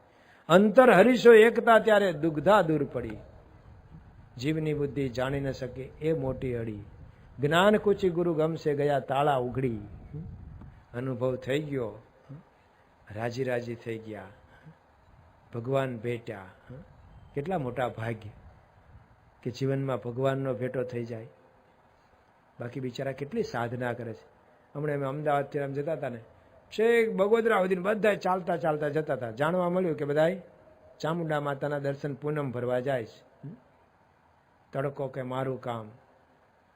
અંતર હરીશો એકતા ત્યારે દુગ્ધા દૂર પડી. જીવની બુદ્ધિ જાણી ન શકે એ મોટી અડી, જ્ઞાન કુચી ગુરુ ગમશે ગયા તાળા ઉઘડી. અનુભવ થઈ ગયો, રાજી રાજી થઈ ગયા, ભગવાન ભેટ્યા. કેટલા મોટા ભાગ્ય કે જીવનમાં ભગવાનનો ભેટો થઈ જાય. બાકી બિચારા કેટલી સાધના કરે છે. હમણાં અમે અમદાવાદથી આમ જતા હતા ને, છેક બગોદરા સુધી બધા ચાલતા ચાલતા જતા હતા. જાણવા મળ્યું કે બધા ચામુંડા માતાના દર્શન પૂનમ ભરવા જાય છે. તડકો કે મારું કામ,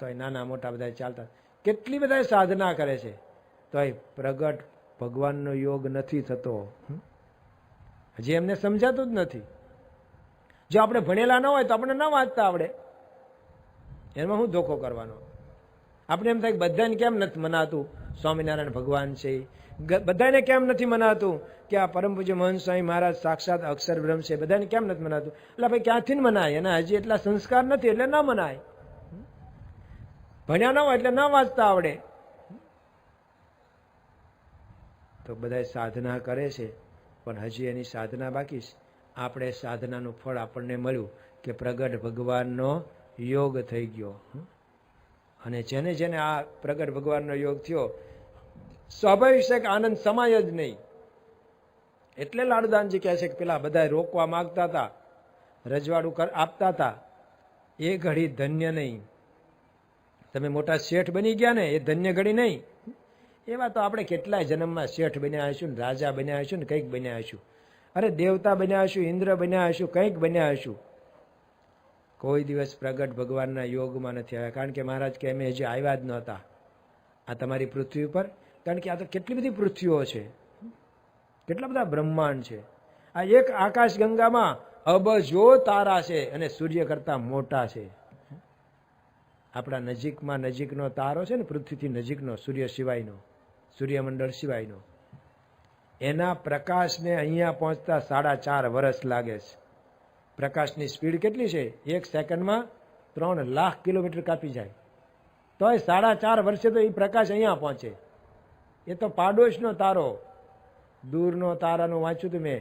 તો એ નાના મોટા બધા ચાલતા. કેટલી બધા સાધના કરે છે, તો એ પ્રગટ ભગવાનનો યોગ નથી થતો. હજી એમને સમજાતું જ નથી. જો આપણે ભણેલા ન હોય તો આપણે ન વાંચતા આવડે, એમાં શું ધોખો કરવાનો? આપણે એમ થાય કે બધાને કેમ નથી મનાતું સ્વામિનારાયણ ભગવાન છે, બધાને કેમ નથી મનાતું કે આ પરમ પૂજ્ય મહંત સ્વામી મહારાજ સાક્ષાત અક્ષર બ્રહ્મ છે, બધાને કેમ નથી મનાતું? એટલે ભાઈ ક્યાંથી મનાય? એના હજી એટલા સંસ્કાર નથી એટલે ન મનાય. ભણ્યા ન હોય એટલે ન વાંચતા આવડે. તો બધા સાધના કરે છે, પણ હજી એની સાધના બાકી છે. આપણે સાધનાનું ફળ આપણને મળ્યું કે પ્રગટ ભગવાનનો યોગ થઈ ગયો. અને જેને જેને આ પ્રગટ ભગવાનનો યોગ થયો, સ્વાભાવિક છે કે આનંદ સમાય જ નહીં. એટલે લાડુદાનજી કહે છે કે પેલા બધા રોકવા માંગતા હતા, રજવાડું આપતા હતા, એ ઘડી ધન્ય નહીં. તમે મોટા શેઠ બની ગયા ને, એ ધન્ય ઘડી નહીં. એવા તો આપણે કેટલાય જન્મમાં શેઠ બન્યા હશું ને, રાજા બન્યા હશું ને, કંઈક બન્યા હશું. અરે દેવતા બન્યા હશું, ઇન્દ્ર બન્યા હશું, કંઈક બન્યા હશું. કોઈ દિવસ પ્રગટ ભગવાનના યોગમાં નથી આવ્યા. કારણ કે મહારાજ કે અમે હજી આવ્યા જ નહોતા આ તમારી પૃથ્વી પર. કારણ કે આ તો કેટલી બધી પૃથ્વીઓ છે, કેટલા બધા બ્રહ્માંડ છે. આ એક આકાશ ગંગામાં અબજો તારા છે અને સૂર્ય કરતા મોટા છે. આપણા નજીકમાં નજીકનો તારો છે ને, પૃથ્વીથી નજીકનો, સૂર્ય સિવાયનો, સૂર્યમંડળ સિવાયનો, એના પ્રકાશને અહીંયા પહોંચતા 4.5 વર્ષ લાગે છે. પ્રકાશની સ્પીડ કેટલી છે? 1 સેકન્ડમાં 3 લાખ કિલોમીટર કાપી જાય. તોય 4.5 વર્ષે તો એ પ્રકાશ અહીંયા પહોંચે. એ તો પાડોશનો તારો, દૂરનો તારાનું વાંચ્યું હતું મેં,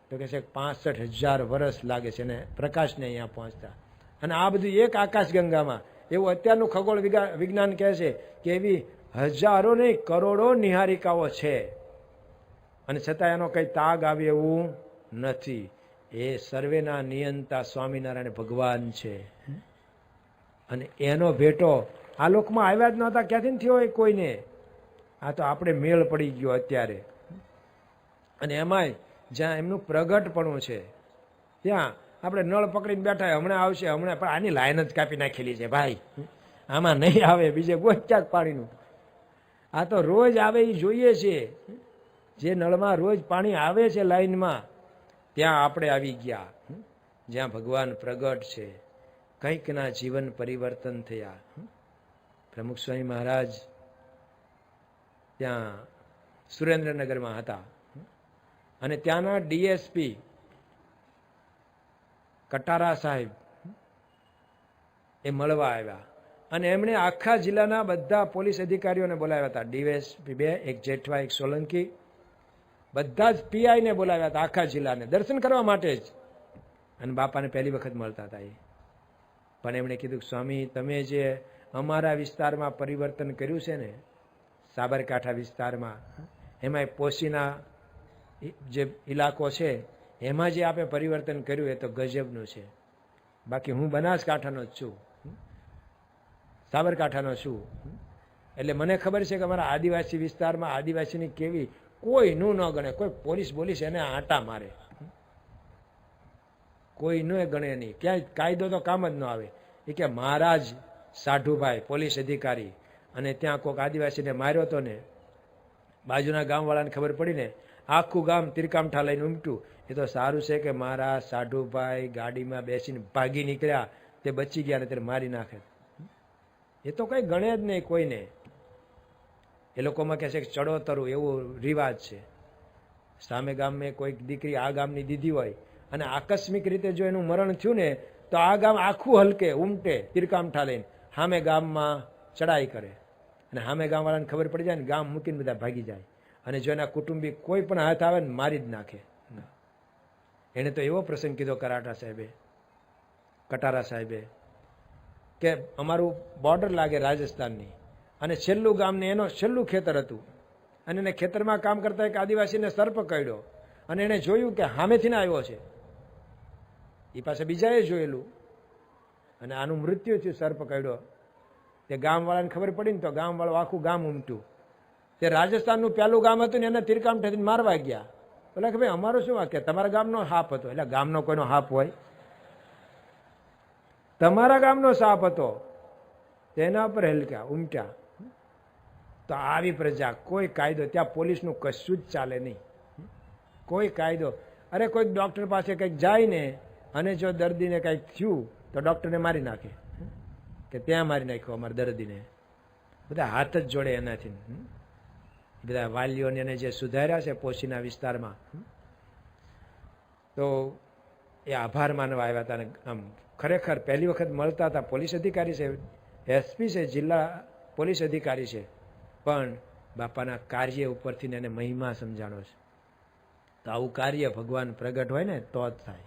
તો કે છે 65,000 વર્ષ લાગે છે ને પ્રકાશને અહીંયા પહોંચતા. અને આ બધું એક આકાશ ગંગામાં. એવું અત્યારનું ખગોળ વિજ્ઞાન કહે છે કે એવી હજારો નહીં કરોડો નિહારિકાઓ છે, અને છતાં એનો કંઈ તાગ આવે એવું નથી. એ સર્વેના નિયંતા સ્વામિનારાયણ ભગવાન છે. અને એનો ભેટો આ લોકમાં આવ્યા જ નહોતા, ક્યાંથી થયો હોય કોઈને? આ તો આપણે મેળ પડી ગયો અત્યારે. અને એમાંય જ્યાં એમનું પ્રગટપણું છે, ત્યાં આપણે નળ પકડીને બેઠા, હમણાં આવશે હમણાં, પણ આની લાઈન જ કાપી નાખેલી છે ભાઈ, આમાં નહીં આવે, બીજે ગોચ્યાક પાણીનું. આ તો રોજ આવે એ જોઈએ છે. જે નળમાં રોજ પાણી આવે છે લાઈનમાં, ત્યાં આપણે આવી ગયા, જ્યાં ભગવાન પ્રગટ છે. કંઈકના જીવન પરિવર્તન થયા. પ્રમુખ સ્વામી મહારાજ ત્યાં સુરેન્દ્રનગરમાં હતા, અને ત્યાંના ડીએસપી કટારા સાહેબ એ મળવા આવ્યા, અને એમણે આખા જિલ્લાના બધા પોલીસ અધિકારીઓને બોલાવ્યા હતા. ડીએસપી 2, એક જેઠવા, એક સોલંકી, બધા જ પીઆઈને બોલાવ્યા હતા આખા જિલ્લાને, દર્શન કરવા માટે જ. અને બાપાને પહેલી વખત મળતા હતા એ. પણ એમણે કીધું, સ્વામી તમે જે અમારા વિસ્તારમાં પરિવર્તન કર્યું છે ને, સાબરકાંઠા વિસ્તારમાં, એમાં પોશીના જે ઇલાકો છે, એમાં જે આપણે પરિવર્તન કર્યું એ તો ગજબનું છે. બાકી હું બનાસકાંઠાનો જ છું, સાબરકાંઠાનો છું. એટલે મને ખબર છે કે અમારા આદિવાસી વિસ્તારમાં આદિવાસીની કેવી કોઈનું ન ગણે. કોઈ પોલીસ બોલીસ એને આંટા મારે, કોઈનું એ ગણે નહીં. ક્યાંય કાયદો તો કામ જ ન આવે. એ કે મહારાજ સાઢુભાઈ પોલીસ અધિકારી, અને ત્યાં કોઈક આદિવાસીને માર્યો હતો ને, બાજુના ગામવાળાને ખબર પડી ને, આખું ગામ તીરકામઠા લઈને ઉમટ્યું. એ તો સારું છે કે મારા સાઢુભાઈ ગાડીમાં બેસીને ભાગી નીકળ્યા, તે બચી ગયા ને ત્યારે મારી નાખે. એ તો કંઈ ગણે જ નહીં કોઈને. એ લોકોમાં કહે છે કે ચડોતરું, એવું રિવાજ છે. સામે ગામમાં કોઈક દીકરી આ ગામની દીધી હોય અને આકસ્મિક રીતે જો એનું મરણ થયું ને તો આ ગામ આખું હલકે ઉમટે તીરકામઠા લઈને સામે ગામમાં ચડાઈ કરે અને સામે ગામવાળાને ખબર પડી જાય ને ગામ મૂકીને બધા ભાગી જાય અને જો એના કુટુંબી કોઈ પણ હાથ આવે ને મારી જ નાખે. એને તો એવો પ્રસંગ કીધો કટારા સાહેબે કે અમારું બોર્ડર લાગે રાજસ્થાનની અને છેલ્લું ગામ ને એનો છેલ્લું ખેતર હતું અને એને ખેતરમાં કામ કરતા એક આદિવાસીને સર્પ કરડ્યો અને એને જોયું કે સામેથી ને આવ્યો છે. એ પાસે બીજાએ જોયેલું અને આનું મૃત્યુ થયું સર્પ કરડ્યો. તે ગામવાળાને ખબર પડી ને તો ગામવાળું આખું ગામ ઉમટ્યું. તે રાજસ્થાનનું પહેલું ગામ હતું ને એને તીરકામઠાથી મારવા ગયા. બોલે કે ભાઈ અમારું શું વાક્ય, તમારા ગામનો સાપ હતો. એટલે ગામનો કોઈનો સાપ હોય? તમારા ગામનો સાપ હતો, તેના પર હેલક્યા ઉમટ્યા. તો આવી પ્રજા, કોઈ કાયદો ત્યાં પોલીસનું કશું જ ચાલે નહીં, કોઈ કાયદો. અરે કોઈક ડોક્ટર પાસે કંઈક જાય ને અને જો દર્દીને કંઈક થયું તો ડોક્ટરને મારી નાખે કે ત્યાં મારી નાખ્યો અમારા દર્દીને. બધા હાથ જ જોડે એનાથી. બધા વાલીઓને એને જે સુધાર્યા છે પોશીના વિસ્તારમાં, તો એ આભાર માનવા આવ્યા હતા. આમ ખરેખર પહેલી વખત મળતા હતા. પોલીસ અધિકારી છે, એસપી છે, જિલ્લા પોલીસ અધિકારી છે, પણ બાપાના કાર્ય ઉપરથી એને મહિમા સમજાણો છે. તો આવું કાર્ય ભગવાન પ્રગટ હોય ને તો જ થાય.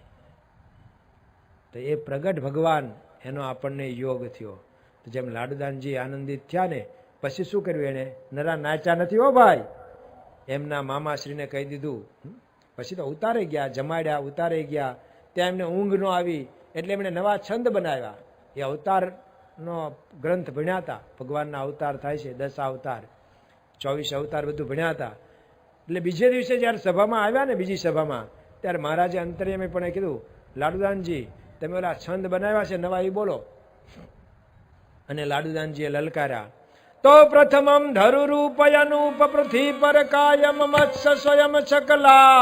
તો એ પ્રગટ ભગવાન એનો આપણને યોગ થયો. તો જેમ લાડુદાનજી આનંદિત થયા ને પછી શું કર્યું એને? નરા નાચ્યા નથી હો ભાઈ, એમના મામાશ્રીને કહી દીધું. પછી તો ઉતારે ગયા, જમાડ્યા, ઉતારે ગયા. ત્યાં એમને ઊંઘ ન આવી એટલે એમણે નવા છંદ બનાવ્યા. એ અવતારનો ગ્રંથ ભણ્યા હતા. ભગવાનના અવતાર થાય છે, 10 અવતાર, 24 અવતાર બધું ભણ્યા હતા. એટલે બીજે દિવસે જયારે સભામાં આવ્યા ને, બીજી સભામાં, ત્યારે મહારાજે અંતર્યામી પણ કીધું, લાડુદાનજી તમે ઓલા છંદ બનાવ્યા છે નવા, એ બોલો. અને લાડુદાનજીએ લલકાર્યા, તો પ્રથમમ ધરુરૂપયનુપ પૃથ્વી પર કાયમ મત્સ્ય સ્વયં છકલા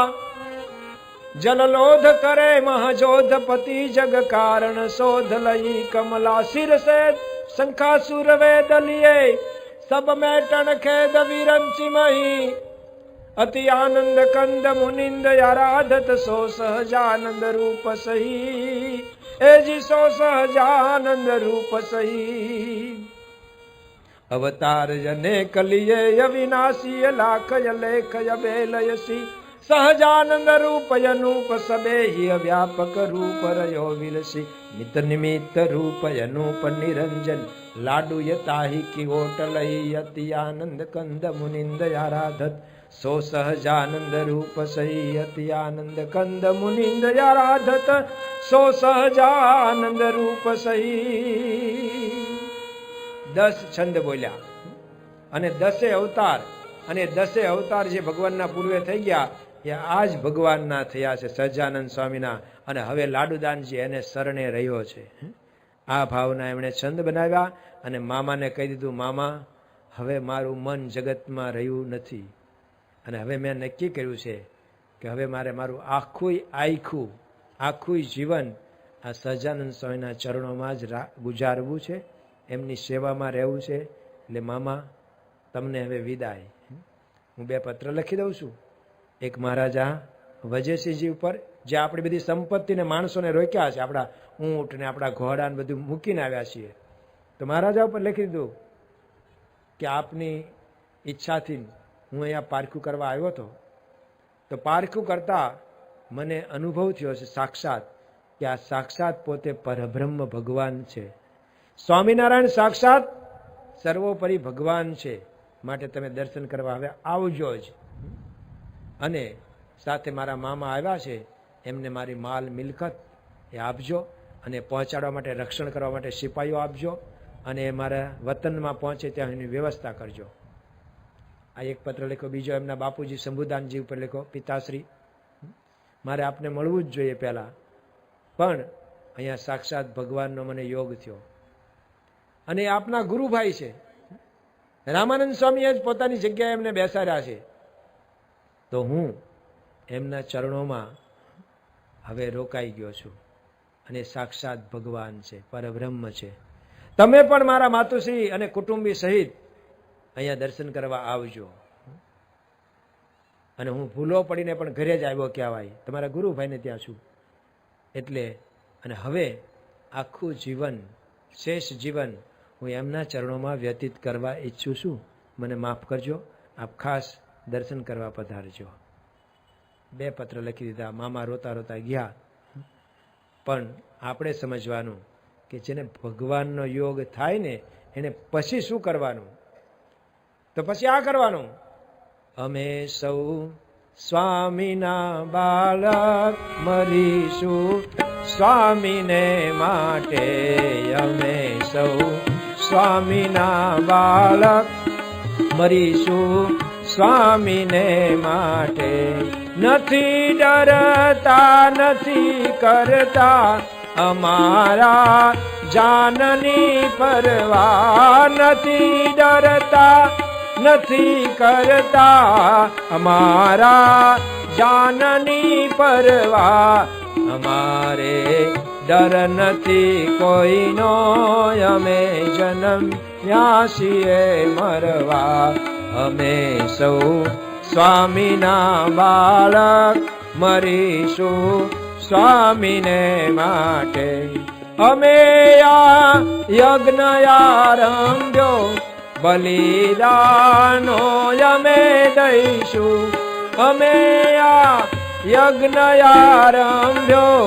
જલલોધ કરે મહજોધપતિ જગ કારણ શોધ લઈ કમલા શિરસે શંખાસુર વેદ લીએ સબ મેટણ ખેદ વિરંચી મહી અતિ આનંદ કંદ મુનિંદ આરાધત સો સહજાનંદ રૂપ સહી એજી સો સહજાનંદ રૂપ સહી અવતાર જને કલિયે અવિનાશી લાખય લેખય બેલયસી સહજાનંદ રૂપ અનુપ સબે વ્યાપક રૂપ રયો વિલસી નિત નિમિત્ત રૂપ અનુપ નિરંજન લાડુ યતાહી કી ઓટ લઈ અતિ આનંદ કંદ મુનિંદ આરાધત સો સહજાનંદ રૂપ સહી અતિ આનંદ કંદ મુનિંદ આરાધત સો સહજાનંદ રૂપ સહી. 10 છંદ બોલ્યા અને 10 અવતાર, અને 10 અવતાર જે ભગવાનના પૂર્વે થઈ ગયા એ આજ ભગવાનના થયા છે, સહજાનંદ સ્વામીના. અને હવે લાડુદાનજી એને શરણે રહ્યો છે. આ ભાવના એમણે છંદ બનાવ્યા અને મામાને કહી દીધું, મામા હવે મારું મન જગતમાં રહ્યું નથી અને હવે મેં નક્કી કર્યું છે કે હવે મારે મારું આખું જીવન આ સહજાનંદ સ્વામીના ચરણોમાં જ ગુજારવું છે, એમની સેવામાં રહેવું છે. એટલે મામા તમને હવે વિદાય. હું 2 પત્ર લખી દઉં છું. એક મહારાજા વજયસિંહજી ઉપર, જે આપણી બધી સંપત્તિને માણસોને રોક્યા છે, આપણા ઊંટ ને આપણા ઘોડા ને બધું મૂકીને આવ્યા છીએ, તો મહારાજા ઉપર લખી દીધું કે આપની ઈચ્છાથી હું અહીંયા પારખું કરવા આવ્યો હતો. તો પારખું કરતા મને અનુભવ થયો છે સાક્ષાત કે આ સાક્ષાત પોતે પરબ્રહ્મ ભગવાન છે. સ્વામિનારાયણ સાક્ષાત સર્વોપરી ભગવાન છે. માટે તમે દર્શન કરવા હવે આવજો જ. અને સાથે મારા મામા આવ્યા છે, એમને મારી માલ મિલકત એ આપજો અને પહોંચાડવા માટે, રક્ષણ કરવા માટે સિપાહીઓ આપજો અને મારા વતનમાં પહોંચે ત્યાં એની વ્યવસ્થા કરજો. આ એક પત્ર લખો. બીજો એમના બાપુજી શંભુદાનજી ઉપર લખો, પિતાશ્રી મારે આપને મળવું જ જોઈએ પહેલા, પણ અહીંયા સાક્ષાત ભગવાનનો મને યોગ થયો અને આપના ગુરુભાઈ છે રામાનંદ સ્વામીએ જ પોતાની જગ્યાએ એમને બેસાડ્યા છે. તો હું એમના ચરણોમાં હવે રોકાઈ ગયો છું અને સાક્ષાત ભગવાન છે, પરબ્રહ્મ છે. તમે પણ મારા માતુશ્રી અને કુટુંબી સહિત અહીંયા દર્શન કરવા આવજો. અને હું ભૂલો પડીને પણ ઘરે જ આવ્યો કહેવાય, તમારા ગુરુભાઈને ત્યાં છું. એટલે અને હવે આખું જીવન, શેષ જીવન હું એમના ચરણોમાં વ્યતીત કરવા ઈચ્છું છું. મને માફ કરજો, આપ ખાસ દર્શન કરવા પધારજો. 2 પત્ર લખી દીધા. મામા રોતા રોતા ગયા. પણ આપણે સમજવાનું કે જેને ભગવાનનો યોગ થાય ને એને પછી શું કરવાનું? તો પછી આ કરવાનું, અમે સૌ સ્વામીના બાળક મરીશું સ્વામીને માટે. અમે સૌ સ્વામીના બાળક મરીશું સ્વામીને માટે. નથી ડરતા નથી કરતા અમારા જાનની પરવા. નથી ડરતા નથી કરતા અમારા જાનની પરવા. અમારે ડર નથી કોઈનો, અમે જન્મ્યા છીએ મરવા. અમે સૌ સ્વામીના બાળક મરીશું સ્વામીને માટે. અમે આ યજ્ઞ આરંભ્યો બલિદાનો અમે દઈશું. અમે આ યજ્ઞ આરંભ્યો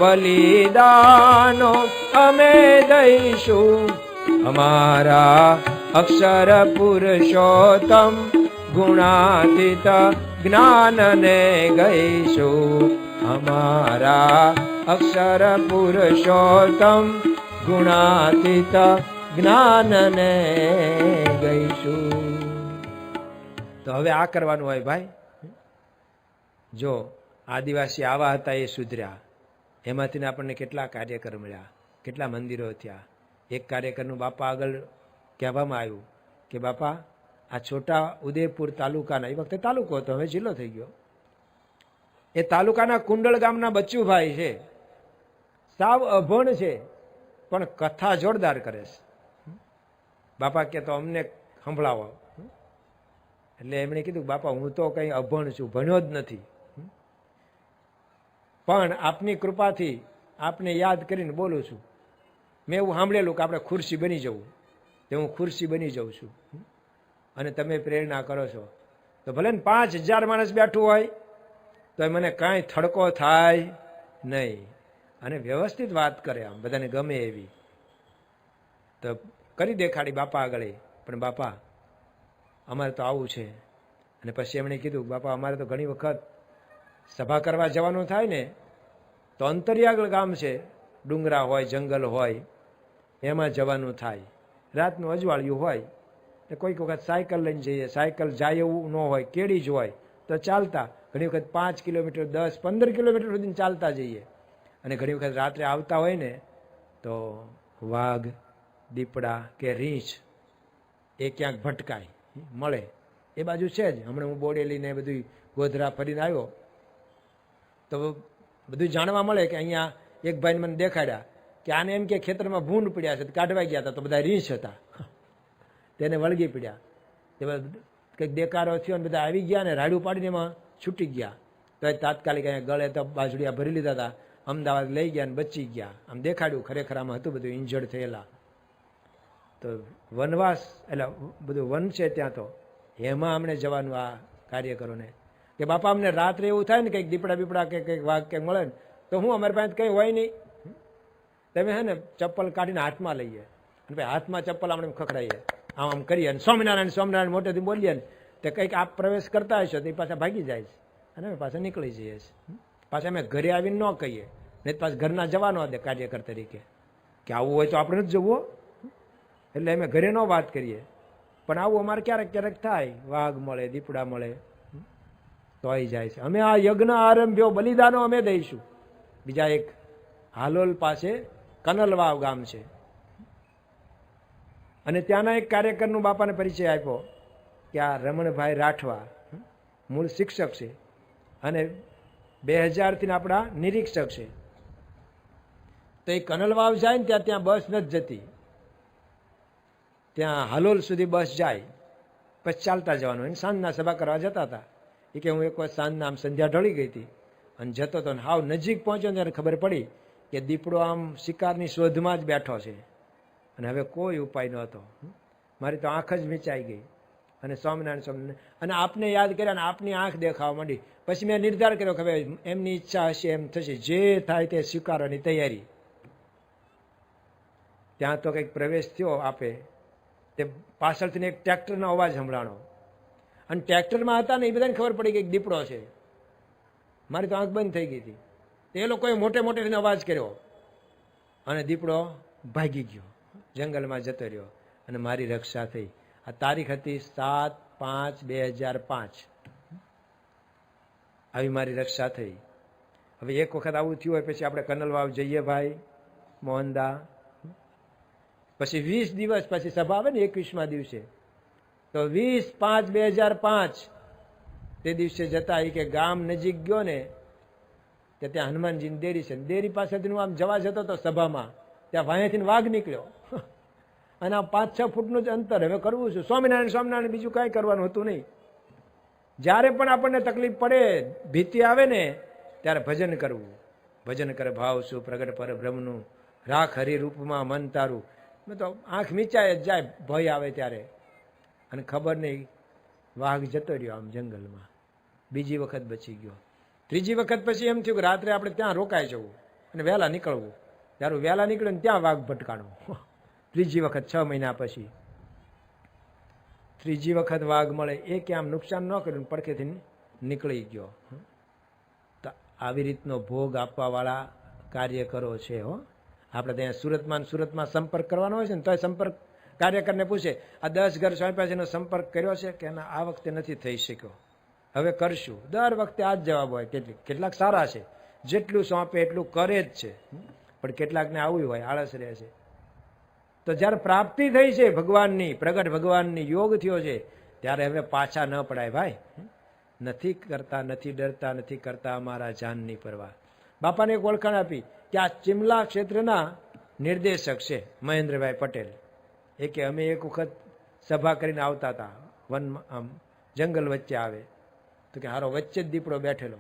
બલિદાનો અમે દઈશું. અમારા અક્ષર પુરુષોત્તમ ગુણાતીત જ્ઞાનને ગઈશું. અમારા અક્ષર પુરુષોત્તમ ગુણાતીત જ્ઞાનને ગઈશું. તો હવે આ કરવાનું હોય ભાઈ. જો આદિવાસી આવા હતા એ સુધર્યા, એમાંથી આપણને કેટલા કાર્યકર મળ્યા, કેટલા મંદિરો થયા. એક કાર્યકરનું બાપા આગળ કહેવામાં આવ્યું કે બાપા આ છોટા ઉદેપુર તાલુકાના, એ વખતે તાલુકો હતો, હવે જિલ્લો થઈ ગયો, એ તાલુકાના કુંડળ ગામના બચ્ચુભાઈ છે, સાવ અભણ છે પણ કથા જોરદાર કરે છે. બાપા કે તો અમને સંભળાવો. એટલે એમણે કીધું બાપા હું તો કંઈ અભણ છું, ભણ્યો જ નથી, પણ આપની કૃપાથી આપને યાદ કરીને બોલું છું. મેં એવું સાંભળેલું કે આપણે ખુરશી બની જવું, તે હું ખુરશી બની જાઉં છું અને તમે પ્રેરણા કરો છો. તો ભલે ને 5000 માણસ બેઠું હોય તો મને કાંઈ થડકો થાય નહીં, અને વ્યવસ્થિત વાત કરે, આમ બધાને ગમે એવી. તો કરી દેખાડી બાપા આગળ. પણ બાપા અમારે તો આવું છે. અને પછી એમણે કીધું બાપા અમારે તો ઘણી વખત સભા કરવા જવાનું થાય ને તો અંતરિયાળ ગામ છે, ડુંગરા હોય, જંગલ હોય, એમાં જવાનું થાય. રાતનું અજવાળિયું હોય તો કોઈક વખત સાયકલ લઈને જઈએ, સાયકલ જાય એવું ન હોય, કેડી જ હોય તો ચાલતા. ઘણી વખત 5 કિલોમીટર 10-15 કિલોમીટર સુધી ચાલતા જઈએ. અને ઘણી વખત રાત્રે આવતા હોય ને તો વાઘ, દીપડા કે રીંછ એ ક્યાંક ભટકાય મળે. એ બાજુ છે જ. હમણાં હું બોડેલીને બધું ગોધરા ફરીને આવ્યો તો બધું જાણવા મળે કે અહીંયા એક ભાઈને મને દેખાડ્યા કે આને એમ કે ખેતરમાં ભૂંડ પડ્યા છે, કાઢવા ગયા હતા તો બધા રીંછ હતા, તેને વળગી પડ્યા. તે કંઈક દેકારો થયો અને બધા આવી ગયા ને રાડું પાડીને એમાં છૂટી ગયા. તો એ તાત્કાલિક અહીંયા ગળે તો બાજુડિયા ભરી લીધા હતા, અમદાવાદ લઈ ગયા અને બચી ગયા. આમ દેખાડ્યું ખરેખર આમાં હતું બધું ઇન્જર્ડ થયેલા. તો વનવાસ એટલે બધું વન છે ત્યાં, તો એમાં અમને જવાનું આ કાર્યકરોને કે બાપા અમને રાત્રે એવું થાય ને કંઈક દીપડા બીપડા કે કંઈક વાઘ કંઈક મળે ને તો હું અમારી પાસે કંઈ હોય નહીં, તમે હે ને ચપ્પલ કાઢીને હાથમાં લઈએ અને ભાઈ હાથમાં ચપ્પલ આપણે ખખડાઈએ, આમ આમ કરીએ અને સ્વામિનારાયણ સ્વામિનારાયણ મોટેથી બોલીએ ને તે કંઈક આપ પ્રવેશ કરતા હશો તો એ પાછા ભાગી જાય છે અને અમે પાછા નીકળી જઈએ છીએ. પાછા અમે ઘરે આવીને ન કહીએ, નહીં તો પાછા ઘરના જવાનો દે કાર્યકર તરીકે કે આવું હોય તો આપણે જ જવું. એટલે અમે ઘરે ન વાત કરીએ, પણ આવું અમારે ક્યારેક ક્યારેક થાય, વાઘ મળે, દીપડા મળે તો આવી જાય છે. અમે આ યજ્ઞ આરંભ્યો બલિદાનો અમે દઈશું. બીજા એક હાલોલ પાસે કનલવાવ ગામ છે અને ત્યાંના એક કાર્યકરનું બાપાને પરિચય આપ્યો કે આ રમણભાઈ રાઠવા મૂળ શિક્ષક છે અને 2000થી આપણા નિરીક્ષક છે. તો એ કનલવાવ જાય ને ત્યાં બસ નથી જતી, ત્યાં હાલોલ સુધી બસ જાય, પછી ચાલતા જવાનું. એને સાંજના સભા કરવા જતા હતા. એ કે હું એક વખત સાંજના આમ સંધ્યા ઢળી ગઈ હતી અને જતો હતો ને હાવ નજીક પહોંચ્યો ત્યારે ખબર પડી કે દીપડો આમ શિકારની શોધમાં જ બેઠો છે અને હવે કોઈ ઉપાય નહોતો. મારી તો આંખ જ મીચાઈ ગઈ. અને સ્વામિનારાયણ અને આપને યાદ કર્યા અને આપની આંખ દેખાવા માંડી. પછી મેં નિર્ધાર કર્યો કે હવે એમની ઈચ્છા હશે એમ થશે, જે થાય તે સ્વીકારવાની તૈયારી. ત્યાં તો કંઈક પ્રવેશ થયો આપે તે પાછળથી એક ટ્રેક્ટરનો અવાજ સંભળાણો અને ટ્રેક્ટરમાં હતા ને એ બધાને ખબર પડી કે એક દીપડો છે. મારી તો આંખ બંધ થઈ ગઈ હતી. એ લોકોએ મોટે મોટેથી અવાજ કર્યો અને દીપડો ભાગી ગયો, જંગલમાં જતો રહ્યો અને મારી રક્ષા થઈ. આ તારીખ હતી 7/5/2005. આવી મારી રક્ષા થઈ. હવે એક વખત આવું થયું હોય પછી આપણે કનલવાવ જઈએ ભાઈ મોહનદા, પછી 20 દિવસ પછી સભા આવે ને 21મા દિવસે, તો 20/5/2005 તે દિવસે જતા એ કે ગામ નજીક ગયો ને કે ત્યાં હનુમાનજીની દેરી છે. દેરી પાસેથી હું આમ જવા જતો હતો સભામાં, ત્યાં વાંહેથી વાઘ નીકળ્યો અને આ 5-6 ફૂટનું જ અંતર. હવે કરવું છું સ્વામિનારાયણ સ્વામિનારાયણ, બીજું કાંઈ કરવાનું હતું નહીં. જ્યારે પણ આપણને તકલીફ પડે, ભીતિ આવે ને ત્યારે ભજન કરવું. ભજન કરે ભાવ શું પ્રગટ પર બ્રહ્મનું, રાખ હરિરૂપમાં મન તારું. મેં તો આંખ મીચાય જ જાય ભય આવે ત્યારે. અને ખબર નહીં વાઘ જતો રહ્યો આમ જંગલમાં. બીજી વખત બચી ગયો. ત્રીજી વખત પછી એમ થયું કે રાત્રે આપણે ત્યાં રોકાઈ જવું અને વહેલા નીકળવું. જ્યારે વહેલા નીકળ્યું ને ત્યાં વાઘ ભટકાણો. ત્રીજી વખત 6 મહિના પછી ત્રીજી વખત વાઘ મળે. એ કે આમ નુકસાન ન કર્યું, પડખેથી નીકળી ગયો. તો આવી રીતનો ભોગ આપવાવાળા કાર્યકરો છે હો. આપણે ત્યાં સુરતમાં સંપર્ક કરવાનો હોય છે ને, તો સંપર્ક કાર્યકરને પૂછે આ 10 ઘર સ્વામી પાસેનો સંપર્ક કર્યો છે કે ના, આ વખતે નથી થઈ શક્યો, હવે કરશું. દર વખતે આ જ જવાબ હોય. કેટલાક સારા છે, જેટલું સોંપે એટલું કરે જ છે, પણ કેટલાકને આવું હોય, આળસ રહે છે. તો જ્યારે પ્રાપ્તિ થઈ છે ભગવાનની, પ્રગટ ભગવાનની, યોગ થયો છે, ત્યારે હવે પાછા ન પડાય ભાઈ. નથી કરતા, નથી ડરતા, નથી કરતા અમારા જાનની પરવા. બાપાને એક ઓળખાણ આપી કે આ ચિમલા ક્ષેત્રના નિર્દેશક છે મહેન્દ્રભાઈ પટેલ. એ કે અમે એક વખત સભા કરીને આવતા હતા, વનમાં આમ જંગલ વચ્ચે આવે તો કે હારો વચ્ચે જ દીપડો બેઠેલો.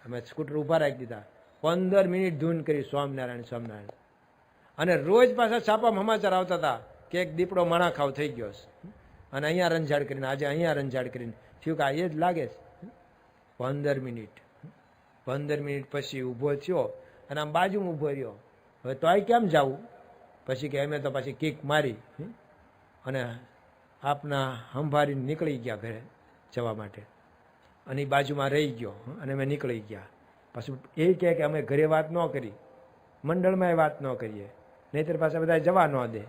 અમે સ્કૂટર ઊભા રાખી દીધા, 15 મિનિટ ધૂન કરી સ્વામિનારાયણ સ્વામિનારાયણ. અને રોજ પાછા છાપામાં સમાચાર આવતા હતા કે એક દીપડો મણાખાવ થઈ ગયો છે અને અહીંયા રંજાડ કરીને, આજે અહીંયા રંજાડ કરીને થયું કે આ એ જ લાગે છે. 15 મિનિટ પછી ઊભો થયો અને આમ બાજુમાં ઊભો રહ્યો. હવે તો આ કેમ જવું? પછી કે અમે તો પાછી કિક મારી અને આપના સંભાળીને નીકળી ગયા ઘરે જવા માટે. અને એ બાજુમાં રહી ગયો અને અમે નીકળી ગયા. પાછું એ કહે કે અમે ઘરે વાત ન કરી, મંડળમાં વાત ન કરીએ, નહીંતર પાછા બધા જવા ન દે.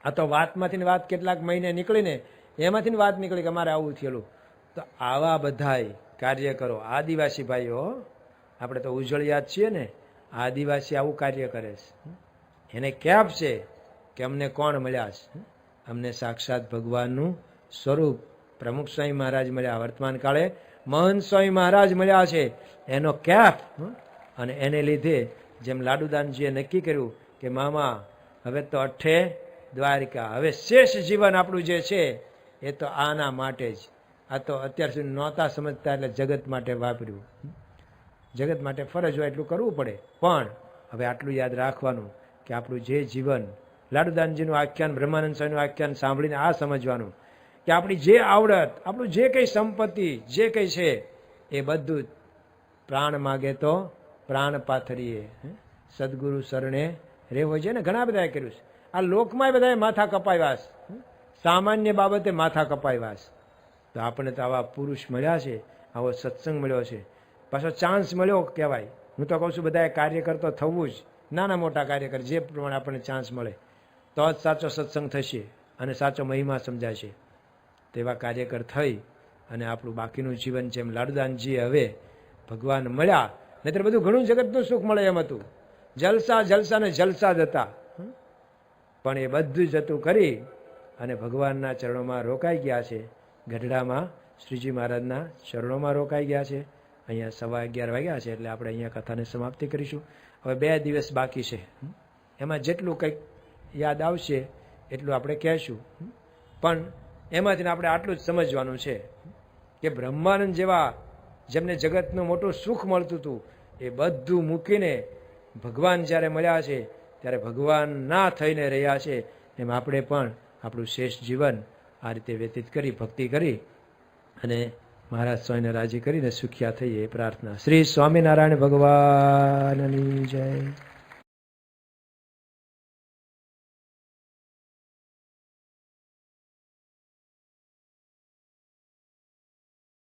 આ તો વાતમાંથી વાત કેટલાક મહિને નીકળીને એમાંથી વાત નીકળી કે અમારે આવું થયેલું. તો આવા બધાય કાર્યકરો, આદિવાસી ભાઈઓ, આપણે તો ઉજળિયા જ છીએ ને, આદિવાસી આવું કાર્ય કરે છે. એને કેપ છે કે અમને કોણ મળ્યા છે? અમને સાક્ષાત ભગવાનનું સ્વરૂપ પ્રમુખ સ્વામી મહારાજ મળ્યા, વર્તમાન કાળે મહંત સ્વામી મહારાજ મળ્યા છે, એનો કેપ. અને એને લીધે જેમ લાડુદાનજીએ નક્કી કર્યું કે મામા હવે તો અઠે દ્વારિકા, હવે શેષ જીવન આપણું જે છે એ તો આના માટે જ. આ તો અત્યાર સુધી નહોતા સમજતા એટલે જગત માટે વાપર્યું. જગત માટે ફરજ હોય એટલું કરવું પડે, પણ હવે આટલું યાદ રાખવાનું કે આપણું જે જીવન, લાડુદાનજીનું આખ્યાન, બ્રહ્માનંદ સ્વામીનું આખ્યાન સાંભળીને આ સમજવાનું કે આપણી જે આવડત, આપણું જે કંઈ સંપત્તિ, જે કંઈ છે એ બધું જ પ્રાણ માગે તો પ્રાણ પાથરીએ, સદગુરુ શરણે રહેવો છે ને. ઘણા બધાએ કર્યું છે. આ લોકમાં બધાએ માથા કપાવ્યા છે, સામાન્ય બાબતે માથા કપાવ્યા છે. તો આપણે તો આવા પુરુષ મળ્યા છે, આવો સત્સંગ મળ્યો છે, પાછો ચાન્સ મળ્યો કહેવાય. હું તો કહું છું બધાએ કાર્યકર તો થવું જ, નાના મોટા કાર્યકર, જે પ્રમાણે આપણને ચાન્સ મળે તો જ સાચો સત્સંગ થશે અને સાચો મહિમા સમજાશે. તેવા કાર્યકર થઈ અને આપણું બાકીનું જીવન જેમ લાડુદાનજીએ હવે ભગવાન મળ્યા, નહીતર બધું ઘણું જગતનું સુખ મળે એમ હતું. જલસા જલસા ને જલસા જ હતા, પણ એ બધું જતું કરી અને ભગવાનના ચરણોમાં રોકાઈ ગયા છે. ગઢડામાં શ્રીજી મહારાજના ચરણોમાં રોકાઈ ગયા છે. અહીંયા 11:15 વાગ્યા છે એટલે આપણે અહીંયા કથાને સમાપ્તિ કરીશું. હવે 2 દિવસ બાકી છે, એમાં જેટલું કંઈક યાદ આવશે એટલું આપણે કહેશું. પણ એમાંથી આપણે આટલું જ સમજવાનું છે કે બ્રહ્માનંદ જેવા જેમને જગતનું મોટું સુખ મળતું હતું એ બધું મૂકીને ભગવાન જ્યારે મળ્યા છે ત્યારે ભગવાન ના થઈને રહ્યા છે. એમ આપણે પણ આપણું શેષ જીવન આ રીતે વ્યતીત કરી ભક્તિ કરી અને મહારાજ સ્વામીને રાજી કરીને સુખ્યા થઈએ એ પ્રાર્થના. શ્રી સ્વામિનારાયણ ભગવાનની જય.